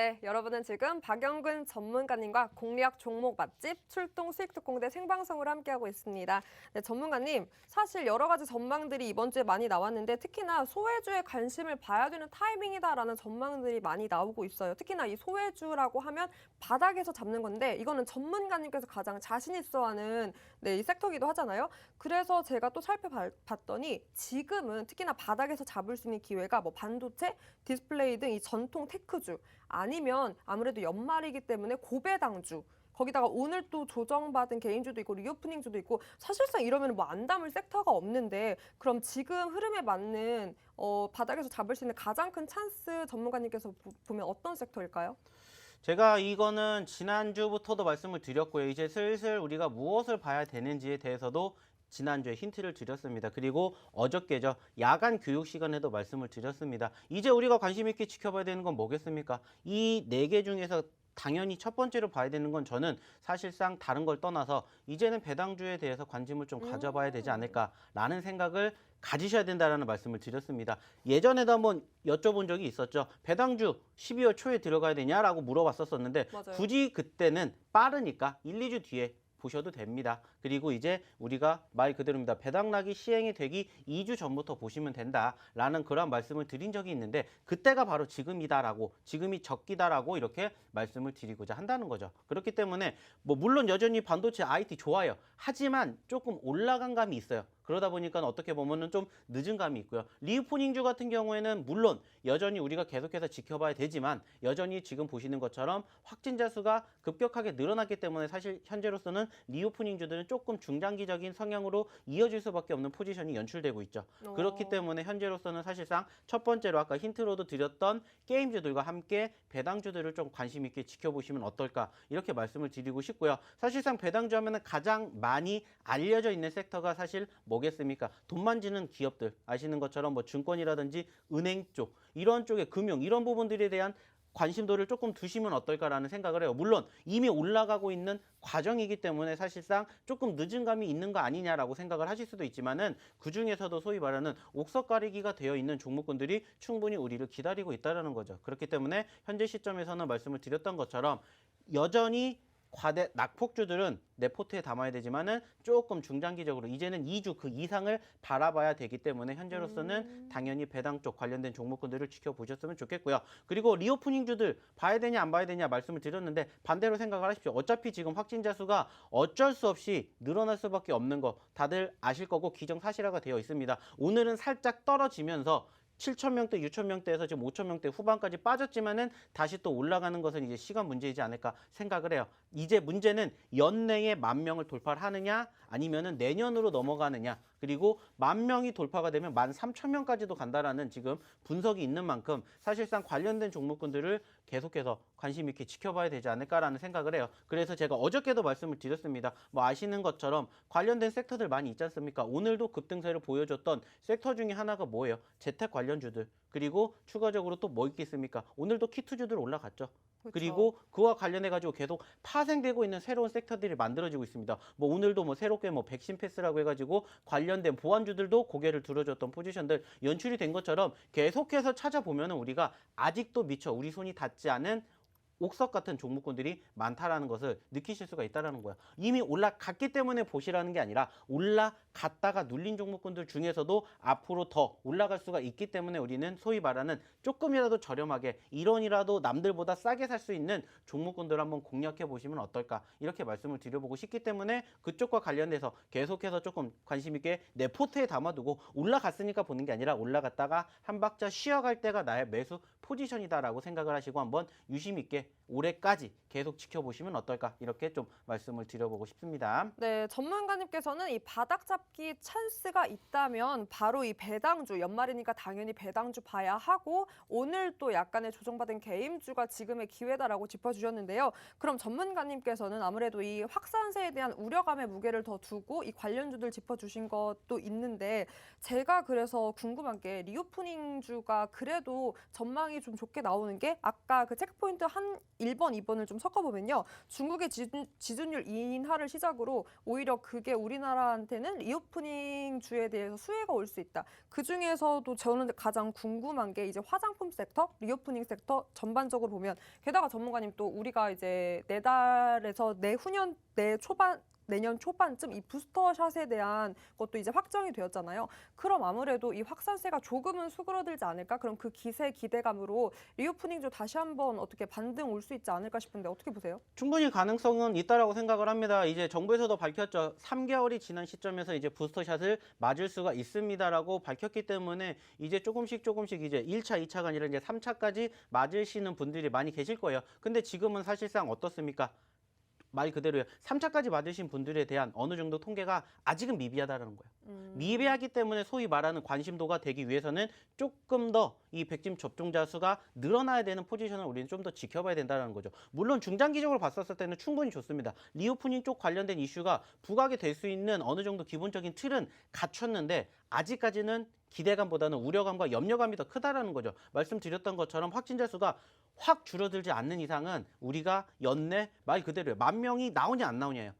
네, 여러분은 지금 박영근 전문가님과 공략 종목 맛집 출동 수익특공대 생방송으로 함께하고 있습니다. 네, 전문가님, 사실 여러 가지 전망들이 이번 주에 많이 나왔는데 특히나 소외주에 관심을 봐야 되는 타이밍이다라는 전망들이 많이 나오고 있어요. 특히나 이 소외주라고 하면 바닥에서 잡는 건데 이거는 전문가님께서 가장 자신 있어 하는 네, 이 섹터기도 하잖아요. 그래서 제가 또 살펴봤더니 지금은 특히나 바닥에서 잡을 수 있는 기회가 뭐 반도체, 디스플레이 등 이 전통 테크주 아니면 아무래도 연말이기 때문에 고배당주 거기다가 오늘 또 조정받은 개인주도 있고 리오프닝주도 있고 사실상 이러면 뭐 안 담을 섹터가 없는데 그럼 지금 흐름에 맞는 바닥에서 잡을 수 있는 가장 큰 찬스 전문가님께서 보면 어떤 섹터일까요? 제가 이거는 지난주부터도 말씀을 드렸고요. 이제 슬슬 우리가 무엇을 봐야 되는지에 대해서도 지난주에 힌트를 드렸습니다. 그리고 어저께죠. 야간 교육 시간에도 말씀을 드렸습니다. 이제 우리가 관심 있게 지켜봐야 되는 건 뭐겠습니까? 이 네 개 중에서 당연히 첫 번째로 봐야 되는 건 저는 사실상 다른 걸 떠나서 이제는 배당주에 대해서 관심을 좀 가져봐야 되지 않을까라는 생각을 가지셔야 된다라는 말씀을 드렸습니다. 예전에도 한번 여쭤본 적이 있었죠. 배당주 12월 초에 들어가야 되냐라고 물어봤었는데 맞아요. 굳이 그때는 빠르니까 1, 2주 뒤에 보셔도 됩니다. 그리고 이제 우리가 말 그대로입니다. 배당락이 시행이 되기 2주 전부터 보시면 된다라는 그런 말씀을 드린 적이 있는데 그때가 바로 지금이다라고 지금이 적기다라고 이렇게 말씀을 드리고자 한다는 거죠. 그렇기 때문에 뭐 물론 여전히 반도체 IT 좋아요. 하지만 조금 올라간 감이 있어요. 그러다 보니까 어떻게 보면은 좀 늦은 감이 있고요. 리오프닝주 같은 경우에는 물론 여전히 우리가 계속해서 지켜봐야 되지만 여전히 지금 보시는 것처럼 확진자 수가 급격하게 늘어났기 때문에 사실 현재로서는 리오프닝주들은 조금 중장기적인 성향으로 이어질 수밖에 없는 포지션이 연출되고 있죠. 그렇기 때문에 현재로서는 사실상 첫 번째로 아까 힌트로도 드렸던 게임주들과 함께 배당주들을 좀 관심 있게 지켜보시면 어떨까 이렇게 말씀을 드리고 싶고요. 사실상 배당주 하면은 가장 많이 알려져 있는 섹터가 사실 뭐겠습니까? 돈 만지는 기업들 아시는 것처럼 뭐 증권이라든지 은행 쪽 이런 쪽의 금융 이런 부분들에 대한 관심도를 조금 두시면 어떨까라는 생각을 해요. 물론 이미 올라가고 있는 과정이기 때문에 사실상 조금 늦은 감이 있는 거 아니냐라고 생각을 하실 수도 있지만은 그 중에서도 소위 말하는 옥석 가리기가 되어 있는 종목군들이 충분히 우리를 기다리고 있다라는 거죠. 그렇기 때문에 현재 시점에서는 말씀을 드렸던 것처럼 여전히 과대 낙폭주들은 내 포트에 담아야 되지만은 조금 중장기적으로 이제는 2주 그 이상을 바라봐야 되기 때문에 현재로서는 당연히 배당 쪽 관련된 종목군들을 지켜보셨으면 좋겠고요. 그리고 리오프닝주들 봐야 되냐 안 봐야 되냐 말씀을 드렸는데 반대로 생각을 하십시오. 어차피 지금 확진자 수가 어쩔 수 없이 늘어날 수밖에 없는 거 다들 아실 거고 기정사실화가 되어 있습니다. 오늘은 살짝 떨어지면서 7,000명대, 6,000명대에서 지금 5,000명대 후반까지 빠졌지만은 다시 또 올라가는 것은 이제 시간 문제이지 않을까 생각을 해요. 이제 문제는 연내에 10,000명을 돌파를 하느냐 아니면은 내년으로 넘어가느냐 그리고 10,000명이 돌파가 되면 13,000명까지도 간다라는 지금 분석이 있는 만큼 사실상 관련된 종목군들을 계속해서 관심 있게 지켜봐야 되지 않을까라는 생각을 해요. 그래서 제가 어저께도 말씀을 드렸습니다. 뭐 아시는 것처럼 관련된 sek터들 많이 있지 않습니까? 오늘도 급등세를 보여줬던 섹터 중에 하나가 뭐예요? 재택 관련주들. 그리고 추가적으로 또 뭐 있겠습니까? 오늘도 키투주들 올라갔죠. 그렇죠. 그리고 그와 관련해 가지고 계속 파생되고 있는 새로운 섹터들이 만들어지고 있습니다. 뭐 오늘도 뭐 새롭게 뭐 백신 패스라고 해가지고 관련된 보안주들도 고개를 들어줬던 포지션들 연출이 된 것처럼 계속해서 찾아보면은 우리가 아직도 미처 우리 손이 닿지 않은 옥석 같은 종목군들이 많다라는 것을 느끼실 수가 있다는 거야. 이미 올라갔기 때문에 보시라는 게 아니라 올라갔다가 눌린 종목군들 중에서도 앞으로 더 올라갈 수가 있기 때문에 우리는 소위 말하는 조금이라도 저렴하게 1원이라도 남들보다 싸게 살 수 있는 종목군들을 한번 공략해 보시면 어떨까 이렇게 말씀을 드려보고 싶기 때문에 그쪽과 관련돼서 계속해서 조금 관심 있게 내 포트에 담아두고 올라갔으니까 보는 게 아니라 올라갔다가 한 박자 쉬어갈 때가 나의 매수 포지션이다라고 생각을 하시고 한번 유심 있게 올해까지 계속 지켜보시면 어떨까 이렇게 좀 말씀을 드려보고 싶습니다. 네, 전문가님께서는 이 바닥 잡기 찬스가 있다면 바로 이 배당주, 연말이니까 당연히 배당주 봐야 하고 오늘 또 약간의 조정받은 개임주가 지금의 기회다라고 짚어주셨는데요. 그럼 전문가님께서는 아무래도 이 확산세에 대한 우려감의 무게를 더 두고 이 관련주들 짚어주신 것도 있는데 제가 그래서 궁금한 게 리오프닝주가 그래도 전망이 좀 좋게 나오는 게 아까 그 체크포인트 한 1번, 2번을 좀 섞어보면요. 중국의 지준율 인하를 시작으로 오히려 그게 우리나라한테는 리오프닝 주에 대해서 수혜가 올 수 있다. 그중에서도 저는 가장 궁금한 게 이제 화장품 섹터, 리오프닝 섹터 전반적으로 보면 게다가 전문가님 또 우리가 이제 내달에서 내년 초반쯤 이 부스터샷에 대한 것도 이제 확정이 되었잖아요. 그럼 아무래도 이 확산세가 조금은 수그러들지 않을까? 그럼 그 기세 기대감으로 리오프닝주 다시 한번 어떻게 반등 올 수 있지 않을까 싶은데 어떻게 보세요? 충분히 가능성은 있다라고 생각을 합니다. 이제 정부에서도 밝혔죠. 3개월이 지난 시점에서 이제 부스터샷을 맞을 수가 있습니다라고 밝혔기 때문에 이제 조금씩 이제 1차, 2차가 아니라 이제 3차까지 맞으시는 분들이 많이 계실 거예요. 근데 지금은 사실상 어떻습니까? 말 그대로요. 3차까지 맞으신 분들에 대한 어느 정도 통계가 아직은 미비하다는 거예요. 미비하기 때문에 소위 말하는 관심도가 되기 위해서는 조금 더 이 백신 접종자 수가 늘어나야 되는 포지션을 우리는 좀 더 지켜봐야 된다는 거죠. 물론 중장기적으로 봤었을 때는 충분히 좋습니다. 리오프닝 쪽 관련된 이슈가 부각이 될 수 있는 어느 정도 기본적인 틀은 갖췄는데 아직까지는 기대감보다는 우려감과 염려감이 더 크다라는 거죠. 말씀드렸던 것처럼 확진자 수가 확 줄어들지 않는 이상은 우리가 연내 말 그대로요. 10,000명이 나오냐 안 나오냐예요.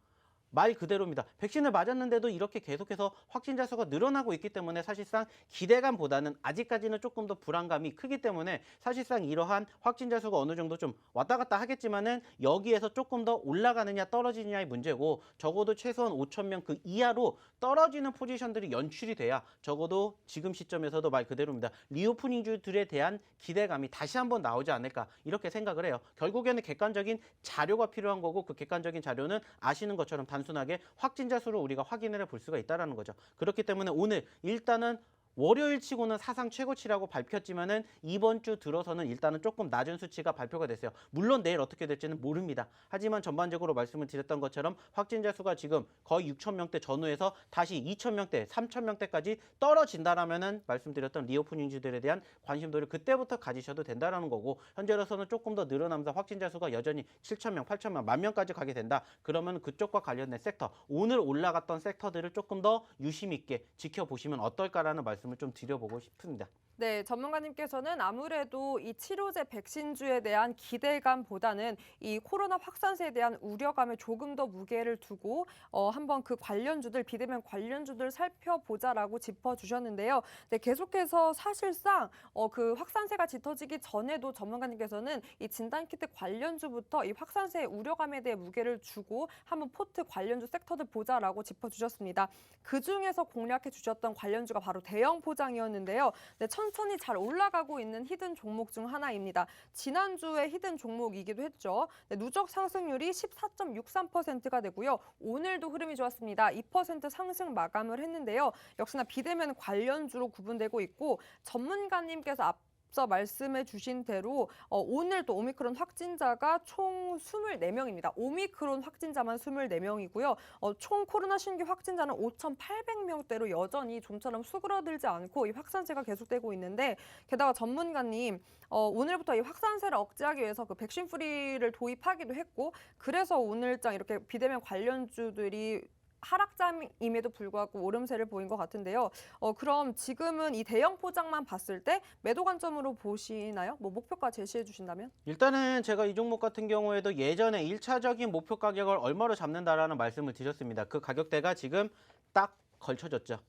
말 그대로입니다. 백신을 맞았는데도 이렇게 계속해서 확진자 수가 늘어나고 있기 때문에 사실상 기대감보다는 아직까지는 조금 더 불안감이 크기 때문에 사실상 이러한 확진자 수가 어느 정도 좀 왔다 갔다 하겠지만은 여기에서 조금 더 올라가느냐 떨어지느냐의 문제고 적어도 최소한 5,000명 그 이하로 떨어지는 포지션들이 연출이 돼야 적어도 지금 시점에서도 말 그대로입니다. 리오프닝주들에 대한 기대감이 다시 한번 나오지 않을까 이렇게 생각을 해요. 결국에는 객관적인 자료가 필요한 거고 그 객관적인 자료는 아시는 것처럼 단순하게 확진자 수를 우리가 확인을 해볼 수가 있다는 거죠. 그렇기 때문에 오늘 일단은 월요일 치고는 사상 최고치라고 밝혔지만은 이번 주 들어서는 일단은 조금 낮은 수치가 발표가 됐어요. 물론 내일 어떻게 될지는 모릅니다. 하지만 전반적으로 말씀을 드렸던 것처럼 확진자 수가 지금 거의 6,000명대 전후에서 다시 2,000명대, 3,000명대까지 떨어진다라면은 말씀드렸던 리오프닝주들에 대한 관심도를 그때부터 가지셔도 된다라는 거고 현재로서는 조금 더 늘어나면서 확진자 수가 여전히 7,000명, 8,000명, 10,000명까지 가게 된다. 그러면 그쪽과 관련된 섹터, 오늘 올라갔던 섹터들을 조금 더 유심 있게 지켜보시면 어떨까라는 말씀을 좀 드려보고 싶습니다. 네, 전문가님께서는 아무래도 이 치료제 백신주에 대한 기대감보다는 이 코로나 확산세에 대한 우려감에 조금 더 무게를 두고 한번 그 관련주들, 비대면 관련주들 살펴보자라고 짚어주셨는데요. 네, 계속해서 사실상 그 확산세가 짙어지기 전에도 전문가님께서는 이 진단키트 관련주부터 이 확산세의 우려감에 대해 무게를 주고 한번 포트 관련주 섹터들 보자라고 짚어주셨습니다. 그중에서 공략해 주셨던 관련주가 바로 대형 포장이었는데요. 네, 천천히 잘 올라가고 있는 히든 종목 중 하나입니다. 지난주에 히든 종목이기도 했죠. 네, 누적 상승률이 14.63%가 되고요. 오늘도 흐름이 좋았습니다. 2% 상승 마감을 했는데요. 역시나 비대면 관련주로 구분되고 있고 전문가님께서 앞서 말씀해 주신 대로 오늘 또 오미크론 확진자가 총 24명입니다. 오미크론 확진자만 24명이고요. 총 코로나 신규 확진자는 5,800명대로 여전히 좀처럼 수그러들지 않고 이 확산세가 계속되고 있는데 게다가 전문가님 오늘부터 이 확산세를 억제하기 위해서 그 백신 프리를 도입하기도 했고 그래서 오늘장 이렇게 비대면 관련주들이 하락장임에도 불구하고 오름세를 보인 것 같은데요. 그럼 지금은 이 대형 포장만 봤을 때 매도 관점으로 보시나요? 뭐 목표가 제시해 주신다면? 일단은 제가 이 종목 같은 경우에도 예전에 1차적인 목표 가격을 얼마로 잡는다라는 말씀을 드렸습니다. 그 가격대가 지금 딱 걸쳐졌죠.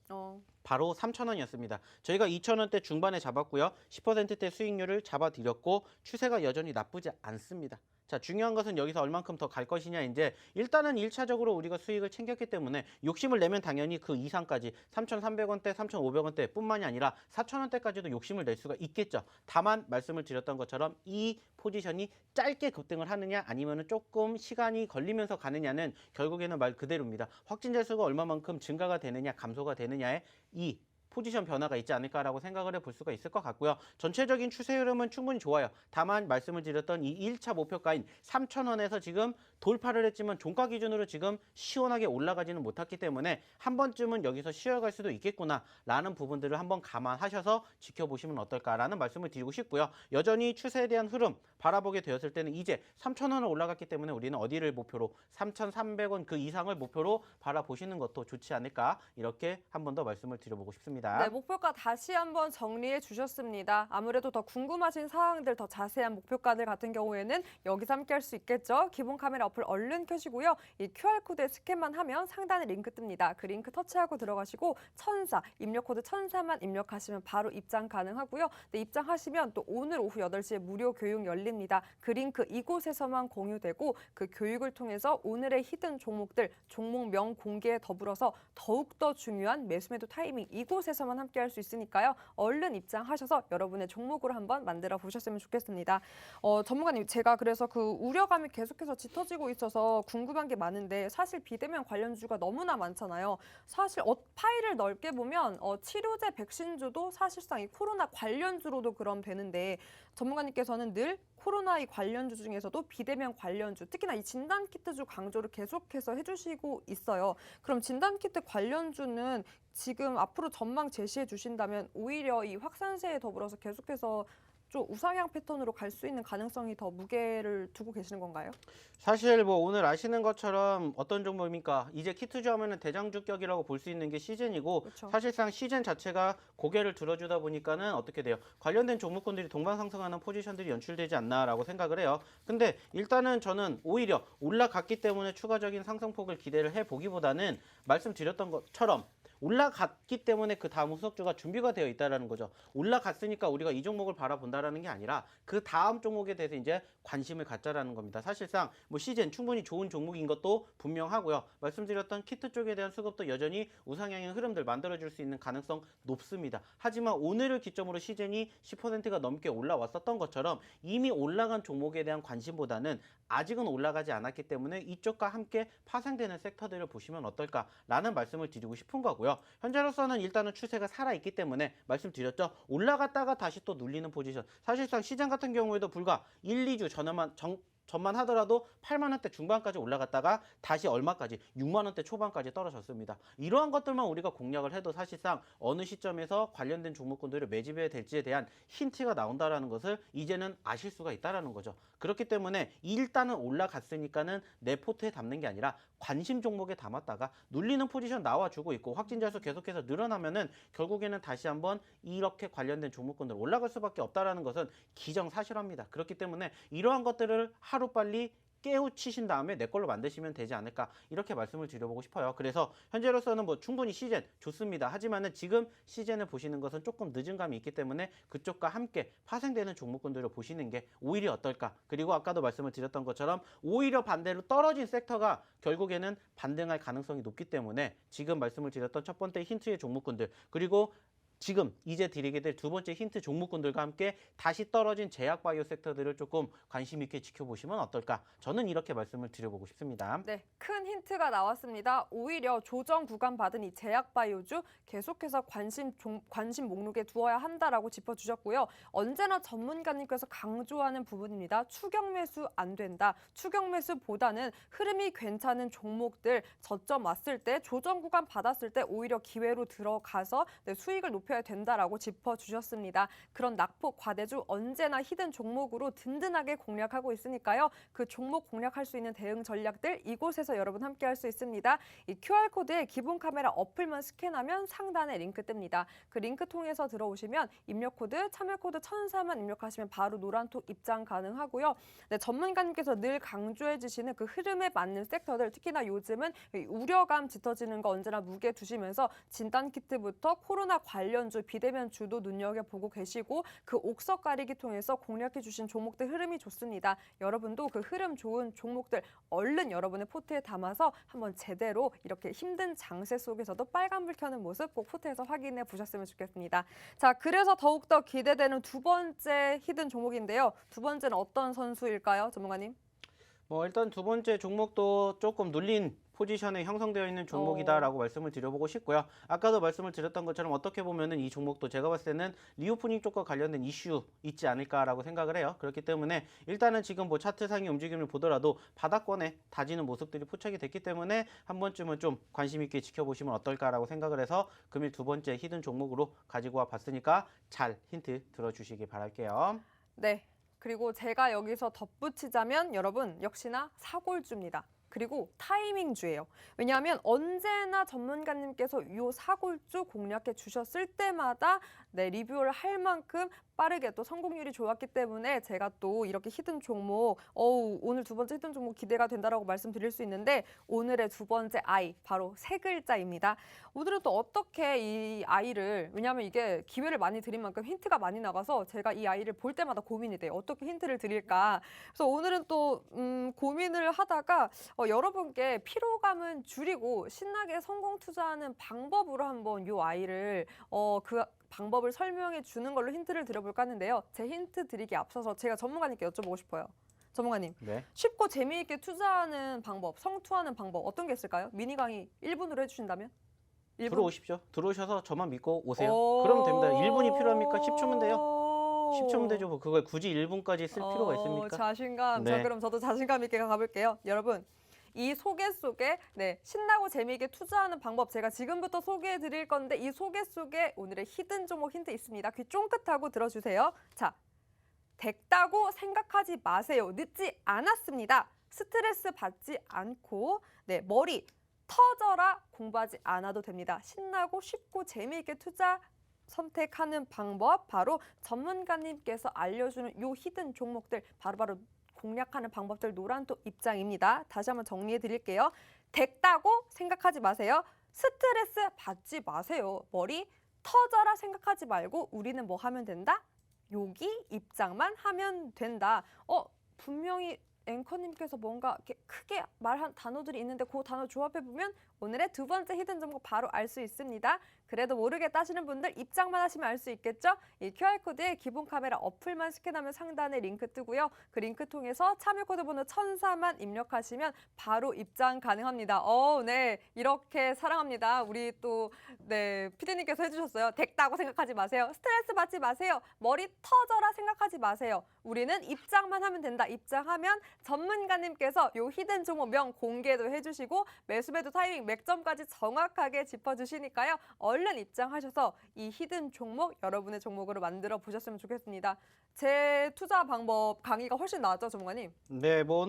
바로 3,000원이었습니다. 저희가 2,000원대 중반에 잡았고요. 10%대 수익률을 잡아드렸고 추세가 여전히 나쁘지 않습니다. 자, 중요한 것은 여기서 얼만큼 더 갈 것이냐 이제 일단은 1차적으로 우리가 수익을 챙겼기 때문에 욕심을 내면 당연히 그 이상까지 3,300원대, 3,500원대 뿐만이 아니라 4,000원대까지도 욕심을 낼 수가 있겠죠. 다만 말씀을 드렸던 것처럼 이 포지션이 짧게 급등을 하느냐 아니면 조금 시간이 걸리면서 가느냐는 결국에는 말 그대로입니다. 확진자 수가 얼마만큼 증가가 되느냐 감소가 되느냐에 이 포지션 변화가 있지 않을까라고 생각을 해볼 수가 있을 것 같고요. 전체적인 추세 흐름은 충분히 좋아요. 다만 말씀을 드렸던 이 1차 목표가인 3,000원에서 지금 돌파를 했지만 종가 기준으로 지금 시원하게 올라가지는 못했기 때문에 한 번쯤은 여기서 쉬어갈 수도 있겠구나라는 부분들을 한번 감안하셔서 지켜보시면 어떨까라는 말씀을 드리고 싶고요. 여전히 추세에 대한 흐름 바라보게 되었을 때는 이제 3,000원을 올라갔기 때문에 우리는 어디를 목표로 3,300원 그 이상을 목표로 바라보시는 것도 좋지 않을까 이렇게 한 번 더 말씀을 드려보고 싶습니다. 있습니다. 네, 목표가 다시 한번 정리해 주셨습니다. 아무래도 더 궁금하신 사항들, 더 자세한 목표가들 같은 경우에는 여기서 함께 할 수 있겠죠. 기본 카메라 어플 얼른 켜시고요. 이 QR코드에 스캔만 하면 상단에 링크 뜹니다. 그 링크 터치하고 들어가시고 입력 코드 1004만 입력하시면 바로 입장 가능하고요. 네, 입장하시면 또 오늘 오후 8시에 무료 교육 열립니다. 그 링크 이곳에서만 공유되고 그 교육을 통해서 오늘의 히든 종목들, 종목명 공개에 더불어서 더욱더 중요한 매수매도 타이밍 이곳에서만 함께 할 수 있으니까요. 얼른 입장하셔서 여러분의 종목으로 한번 만들어 보셨으면 좋겠습니다. 전문가님, 제가 그래서 그 우려감이 계속해서 짙어지고 있어서 궁금한 게 많은데 사실 비대면 관련주가 너무나 많잖아요. 사실 파일을 넓게 보면 치료제 백신주도 사실상 이 코로나 관련주로도 그럼 되는데 전문가님께서는 늘 코로나 이 관련주 중에서도 비대면 관련주, 특히나 이 진단키트주 강조를 계속해서 해주시고 있어요. 그럼 진단키트 관련주는 지금 앞으로 전망 제시해 주신다면 오히려 이 확산세에 더불어서 계속해서 좀 우상향 패턴으로 갈 수 있는 가능성이 더 무게를 두고 계시는 건가요? 사실 뭐 오늘 아시는 것처럼 어떤 종목입니까? 이제 키트주 하면은 대장주격이라고 볼 수 있는 게 시즌이고 그렇죠. 사실상 시즌 자체가 고개를 들어주다 보니까는 어떻게 돼요? 관련된 종목군들이 동방상승하는 포지션들이 연출되지 않나라고 생각을 해요. 근데 일단은 저는 오히려 올라갔기 때문에 추가적인 상승폭을 기대를 해보기보다는 말씀드렸던 것처럼 올라갔기 때문에 그 다음 후속주가 준비가 되어 있다라는 거죠. 올라갔으니까 우리가 이 종목을 바라본다라는 게 아니라 그 다음 종목에 대해서 이제 관심을 갖자라는 겁니다. 사실상 뭐 시즌 충분히 좋은 종목인 것도 분명하고요. 말씀드렸던 키트 쪽에 대한 수급도 여전히 우상향의 흐름들 만들어줄 수 있는 가능성 높습니다. 하지만 오늘을 기점으로 시즌이 10%가 넘게 올라왔었던 것처럼 이미 올라간 종목에 대한 관심보다는 아직은 올라가지 않았기 때문에 이쪽과 함께 파생되는 섹터들을 보시면 어떨까라는 말씀을 드리고 싶은 거고요. 현재로서는 일단은 추세가 살아있기 때문에 말씀드렸죠. 올라갔다가 다시 또 눌리는 포지션. 사실상 시장 같은 경우에도 불과 1, 2주 전만 하더라도 8만 원대 중반까지 올라갔다가 다시 얼마까지 6만 원대 초반까지 떨어졌습니다. 이러한 것들만 우리가 공략을 해도 사실상 어느 시점에서 관련된 종목군들을 매집해야 될지에 대한 힌트가 나온다라는 것을 이제는 아실 수가 있다라는 거죠. 그렇기 때문에 일단은 올라갔으니까는 내 포트에 담는 게 아니라 관심 종목에 담았다가 눌리는 포지션 나와주고 있고 확진자 수 계속해서 늘어나면은 결국에는 다시 한번 이렇게 관련된 종목군들 올라갈 수밖에 없다라는 것은 기정사실합니다. 그렇기 때문에 이러한 것들을 하루빨리 깨우치신 다음에 내 걸로 만드시면 되지 않을까 이렇게 말씀을 드려보고 싶어요. 그래서 현재로서는 뭐 충분히 시즌 좋습니다. 하지만은 지금 시즌을 보시는 것은 조금 늦은 감이 있기 때문에 그쪽과 함께 파생되는 종목군들을 보시는 게 오히려 어떨까. 그리고 아까도 말씀을 드렸던 것처럼 오히려 반대로 떨어진 섹터가 결국에는 반등할 가능성이 높기 때문에 지금 말씀을 드렸던 첫 번째 힌트의 종목군들 그리고 지금 이제 드리게 될 두 번째 힌트 종목군들과 함께 다시 떨어진 제약바이오 섹터들을 조금 관심 있게 지켜보시면 어떨까? 저는 이렇게 말씀을 드려보고 싶습니다. 네, 큰 힌트가 나왔습니다. 오히려 조정 구간 받은 이 제약바이오주 계속해서 관심 목록에 두어야 한다라고 짚어주셨고요. 언제나 전문가님께서 강조하는 부분입니다. 추격 매수 안 된다. 추격 매수보다는 흐름이 괜찮은 종목들 저점 왔을 때 조정 구간 받았을 때 오히려 기회로 들어가서 수익을 높여야 된다라고 짚어주셨습니다. 그런 낙폭 과대주 언제나 히든 종목으로 든든하게 공략하고 있으니까요. 그 종목 공략할 수 있는 대응 전략들 이곳에서 여러분 함께 할 수 있습니다. 이 QR코드에 기본 카메라 어플만 스캔하면 상단에 링크 뜹니다. 그 링크 통해서 들어오시면 입력 코드, 참여 코드 1004만 입력하시면 바로 노란톡 입장 가능하고요. 네, 전문가님께서 늘 강조해 주시는 그 흐름에 맞는 섹터들 특히나 요즘은 우려감 짙어지는 거 언제나 무게 두시면서 진단키트부터 코로나 관련주, 비대면주도 눈여겨보고 계시고 그 옥석 가리기 통해서 공략해 주신 종목들 흐름이 좋습니다. 여러분도 그 흐름 좋은 종목들 얼른 여러분의 포트에 담아서 한번 제대로 이렇게 힘든 장세 속에서도 빨간불 켜는 모습 꼭 포트에서 확인해 보셨으면 좋겠습니다. 자, 그래서 더욱더 기대되는 두 번째 히든 종목인데요. 두 번째는 어떤 선수일까요, 전문가님? 뭐 일단 두 번째 종목도 조금 눌린 포지션에 형성되어 있는 종목이다라고 말씀을 드려보고 싶고요. 아까도 말씀을 드렸던 것처럼 어떻게 보면은 이 종목도 제가 봤을 때는 리오프닝 쪽과 관련된 이슈 있지 않을까라고 생각을 해요. 그렇기 때문에 일단은 지금 뭐 차트상의 움직임을 보더라도 바닥권에 다지는 모습들이 포착이 됐기 때문에 한 번쯤은 좀 관심 있게 지켜보시면 어떨까라고 생각을 해서 금일 두 번째 히든 종목으로 가지고 와 봤으니까 잘 힌트 들어주시기 바랄게요. 네. 그리고 제가 여기서 덧붙이자면 여러분 역시나 사골주입니다. 그리고 타이밍주예요. 왜냐하면 언제나 전문가님께서 이 사골주 공략해 주셨을 때마다 네, 리뷰를 할 만큼 빠르게 또 성공률이 좋았기 때문에 제가 또 이렇게 히든 종목, 오늘 두 번째 히든 종목 기대가 된다라고 말씀드릴 수 있는데 오늘의 두 번째 아이, 바로 세 글자입니다. 오늘은 또 어떻게 이 아이를, 왜냐하면 이게 기회를 많이 드린 만큼 힌트가 많이 나가서 제가 이 아이를 볼 때마다 고민이 돼요. 어떻게 힌트를 드릴까. 그래서 오늘은 또 고민을 하다가 여러분께 피로감은 줄이고 신나게 성공 투자하는 방법으로 한번 이 아이를 그 방법을 설명해 주는 걸로 힌트를 드려볼까 하는데요. 제 힌트 드리기 앞서서 제가 전문가님께 여쭤보고 싶어요. 전문가님, 네. 쉽고 재미있게 투자하는 방법, 성투하는 방법 어떤 게 있을까요? 미니 강의 1분으로 해주신다면? 1분? 들어오십시오. 들어오셔서 저만 믿고 오세요. 그러면 됩니다. 1분이 필요합니까? 10초면 돼요. 10초면 되죠. 뭐 그걸 굳이 1분까지 쓸 필요가 있습니까? 자신감. 네. 그럼 저도 자신감 있게 가볼게요. 여러분, 이 소개 속에 네, 신나고 재미있게 투자하는 방법 제가 지금부터 소개해 드릴 건데 이 소개 속에 오늘의 히든 종목 힌트 있습니다. 귀 쫑긋하고 들어주세요. 자, 됐다고 생각하지 마세요. 늦지 않았습니다. 스트레스 받지 않고 네, 머리 터져라 공부하지 않아도 됩니다. 신나고 쉽고 재미있게 투자 선택하는 방법, 바로 전문가님께서 알려주는 요 히든 종목들 바로바로 공략하는 방법들 노란톡 입장입니다. 다시 한번 정리해 드릴게요. 됐다고 생각하지 마세요. 스트레스 받지 마세요. 머리 터져라 생각하지 말고 우리는 뭐 하면 된다? 여기 입장만 하면 된다. 분명히 앵커님께서 뭔가 이렇게 크게 말한 단어들이 있는데 그 단어 조합해보면 오늘의 두 번째 히든 정보 바로 알 수 있습니다. 그래도 모르겠다 하시는 분들 입장만 하시면 알 수 있겠죠? 이 QR코드에 기본 카메라 어플만 스캔하면 상단에 링크 뜨고요. 그 링크 통해서 참여 코드 번호 1004만 입력하시면 바로 입장 가능합니다. 네. 이렇게 사랑합니다. 우리 또 네, 피디님께서 해주셨어요. 됐다고 생각하지 마세요. 스트레스 받지 마세요. 머리 터져라 생각하지 마세요. 우리는 입장만 하면 된다. 입장하면 전문가님께서 요 히든 종목 명 공개도 해주시고 매수매도 타이밍 맥점까지 정확하게 짚어주시니까요. 얼른 입장하셔서 이 히든 종목 여러분의 종목으로 만들어 보셨으면 좋겠습니다. 제 투자 방법 강의가 훨씬 나았죠, 전문가님? 네, 뭐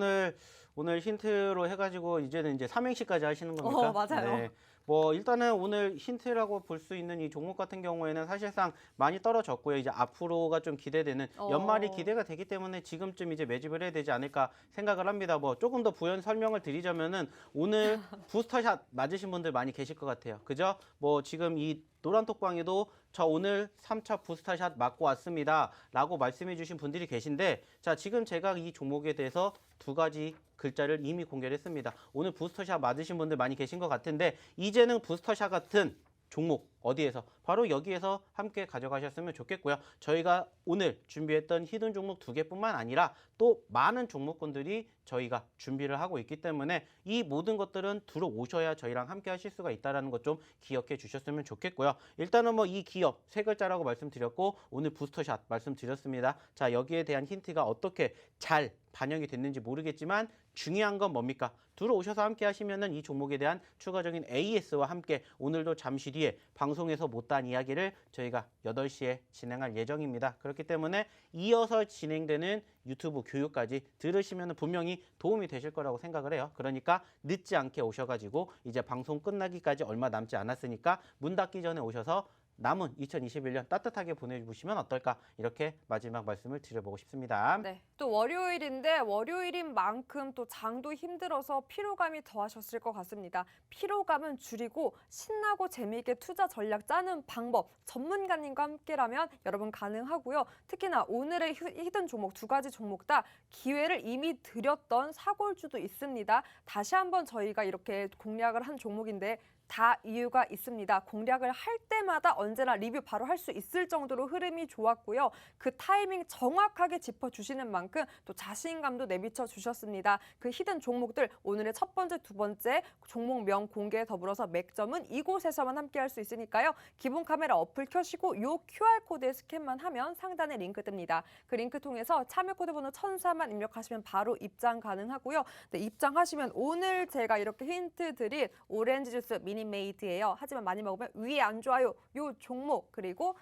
오늘 힌트로 해가지고 이제는 이제 삼행시까지 하시는 겁니까? 맞아요. 네. 뭐 일단은 오늘 힌트라고 볼 수 있는 이 종목 같은 경우에는 사실상 많이 떨어졌고요. 이제 앞으로가 좀 기대되는 연말이 기대가 되기 때문에 지금쯤 이제 매집을 해야 되지 않을까 생각을 합니다. 뭐 조금 더 부연 설명을 드리자면은 오늘 부스터샷 맞으신 분들 많이 계실 것 같아요. 그죠? 뭐 지금 이 노란톡방에도 저 오늘 3차 부스터샷 맞고 왔습니다 라고 말씀해 주신 분들이 계신데, 자, 지금 제가 이 종목에 대해서 두 가지 글자를 이미 공개를 했습니다. 오늘 부스터샷 맞으신 분들 많이 계신 것 같은데 이제는 부스터샷 같은 종목 어디에서? 바로 여기에서 함께 가져가셨으면 좋겠고요. 저희가 오늘 준비했던 히든 종목 2개뿐만 아니라 또 많은 종목군들이 저희가 준비를 하고 있기 때문에 이 모든 것들은 들어오셔야 저희랑 함께 하실 수가 있다는 것 좀 기억해 주셨으면 좋겠고요. 일단은 뭐 이 기업 세 글자라고 말씀드렸고 오늘 부스터샷 말씀드렸습니다. 자, 여기에 대한 힌트가 어떻게 잘 반영이 됐는지 모르겠지만 중요한 건 뭡니까? 들어오셔서 함께 하시면은 이 종목에 대한 추가적인 AS와 함께 오늘도 잠시 뒤에 방송에서 못다한 이야기를 저희가 8시에 진행할 예정입니다. 그렇기 때문에 이어서 진행되는 유튜브 교육까지 들으시면 분명히 도움이 되실 거라고 생각을 해요. 그러니까 늦지 않게 오셔가지고 이제 방송 끝나기까지 얼마 남지 않았으니까 문 닫기 전에 오셔서 남은 2021년 따뜻하게 보내주시면 어떨까, 이렇게 마지막 말씀을 드려보고 싶습니다. 네, 또 월요일인데 월요일인 만큼 또 장도 힘들어서 피로감이 더하셨을 것 같습니다. 피로감은 줄이고 신나고 재미있게 투자 전략 짜는 방법 전문가님과 함께라면 여러분 가능하고요. 특히나 오늘의 히든 종목 두 가지 종목 다 기회를 이미 드렸던 사골주도 있습니다. 다시 한번 저희가 이렇게 공략을 한 종목인데 다 이유가 있습니다. 공략을 할 때마다 언제나 리뷰 바로 할 수 있을 정도로 흐름이 좋았고요. 그 타이밍 정확하게 짚어주시는 만큼 또 자신감도 내비쳐 주셨습니다. 그 히든 종목들 오늘의 첫 번째, 두 번째 종목명 공개에 더불어서 맥점은 이곳에서만 함께 할 수 있으니까요. 기본 카메라 어플 켜시고 요 QR코드에 스캔만 하면 상단에 링크 뜹니다. 그 링크 통해서 참여 코드 번호 1004만 입력하시면 바로 입장 가능하고요. 네, 입장하시면 오늘 제가 이렇게 힌트 드린 오렌지 주스 미니메이드예요. 하지만 많이 먹으면 위에 안 좋아요. 요 종목 그리고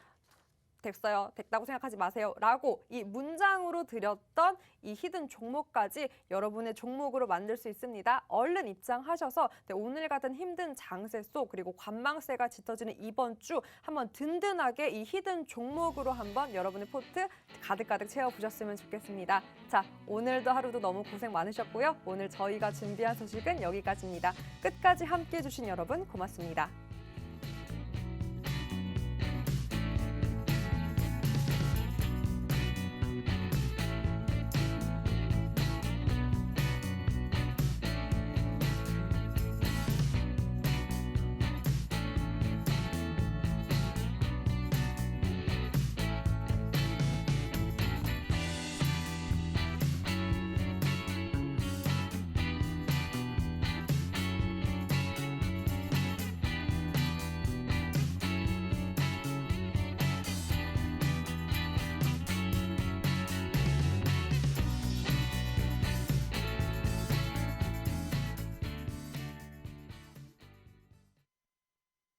됐어요. 됐다고 생각하지 마세요. 라고 이 문장으로 드렸던 이 히든 종목까지 여러분의 종목으로 만들 수 있습니다. 얼른 입장하셔서 오늘 같은 힘든 장세 속 그리고 관망세가 짙어지는 이번 주 한번 든든하게 이 히든 종목으로 한번 여러분의 포트 가득가득 채워보셨으면 좋겠습니다. 자, 오늘도 하루도 너무 고생 많으셨고요. 오늘 저희가 준비한 소식은 여기까지입니다. 끝까지 함께해 주신 여러분 고맙습니다.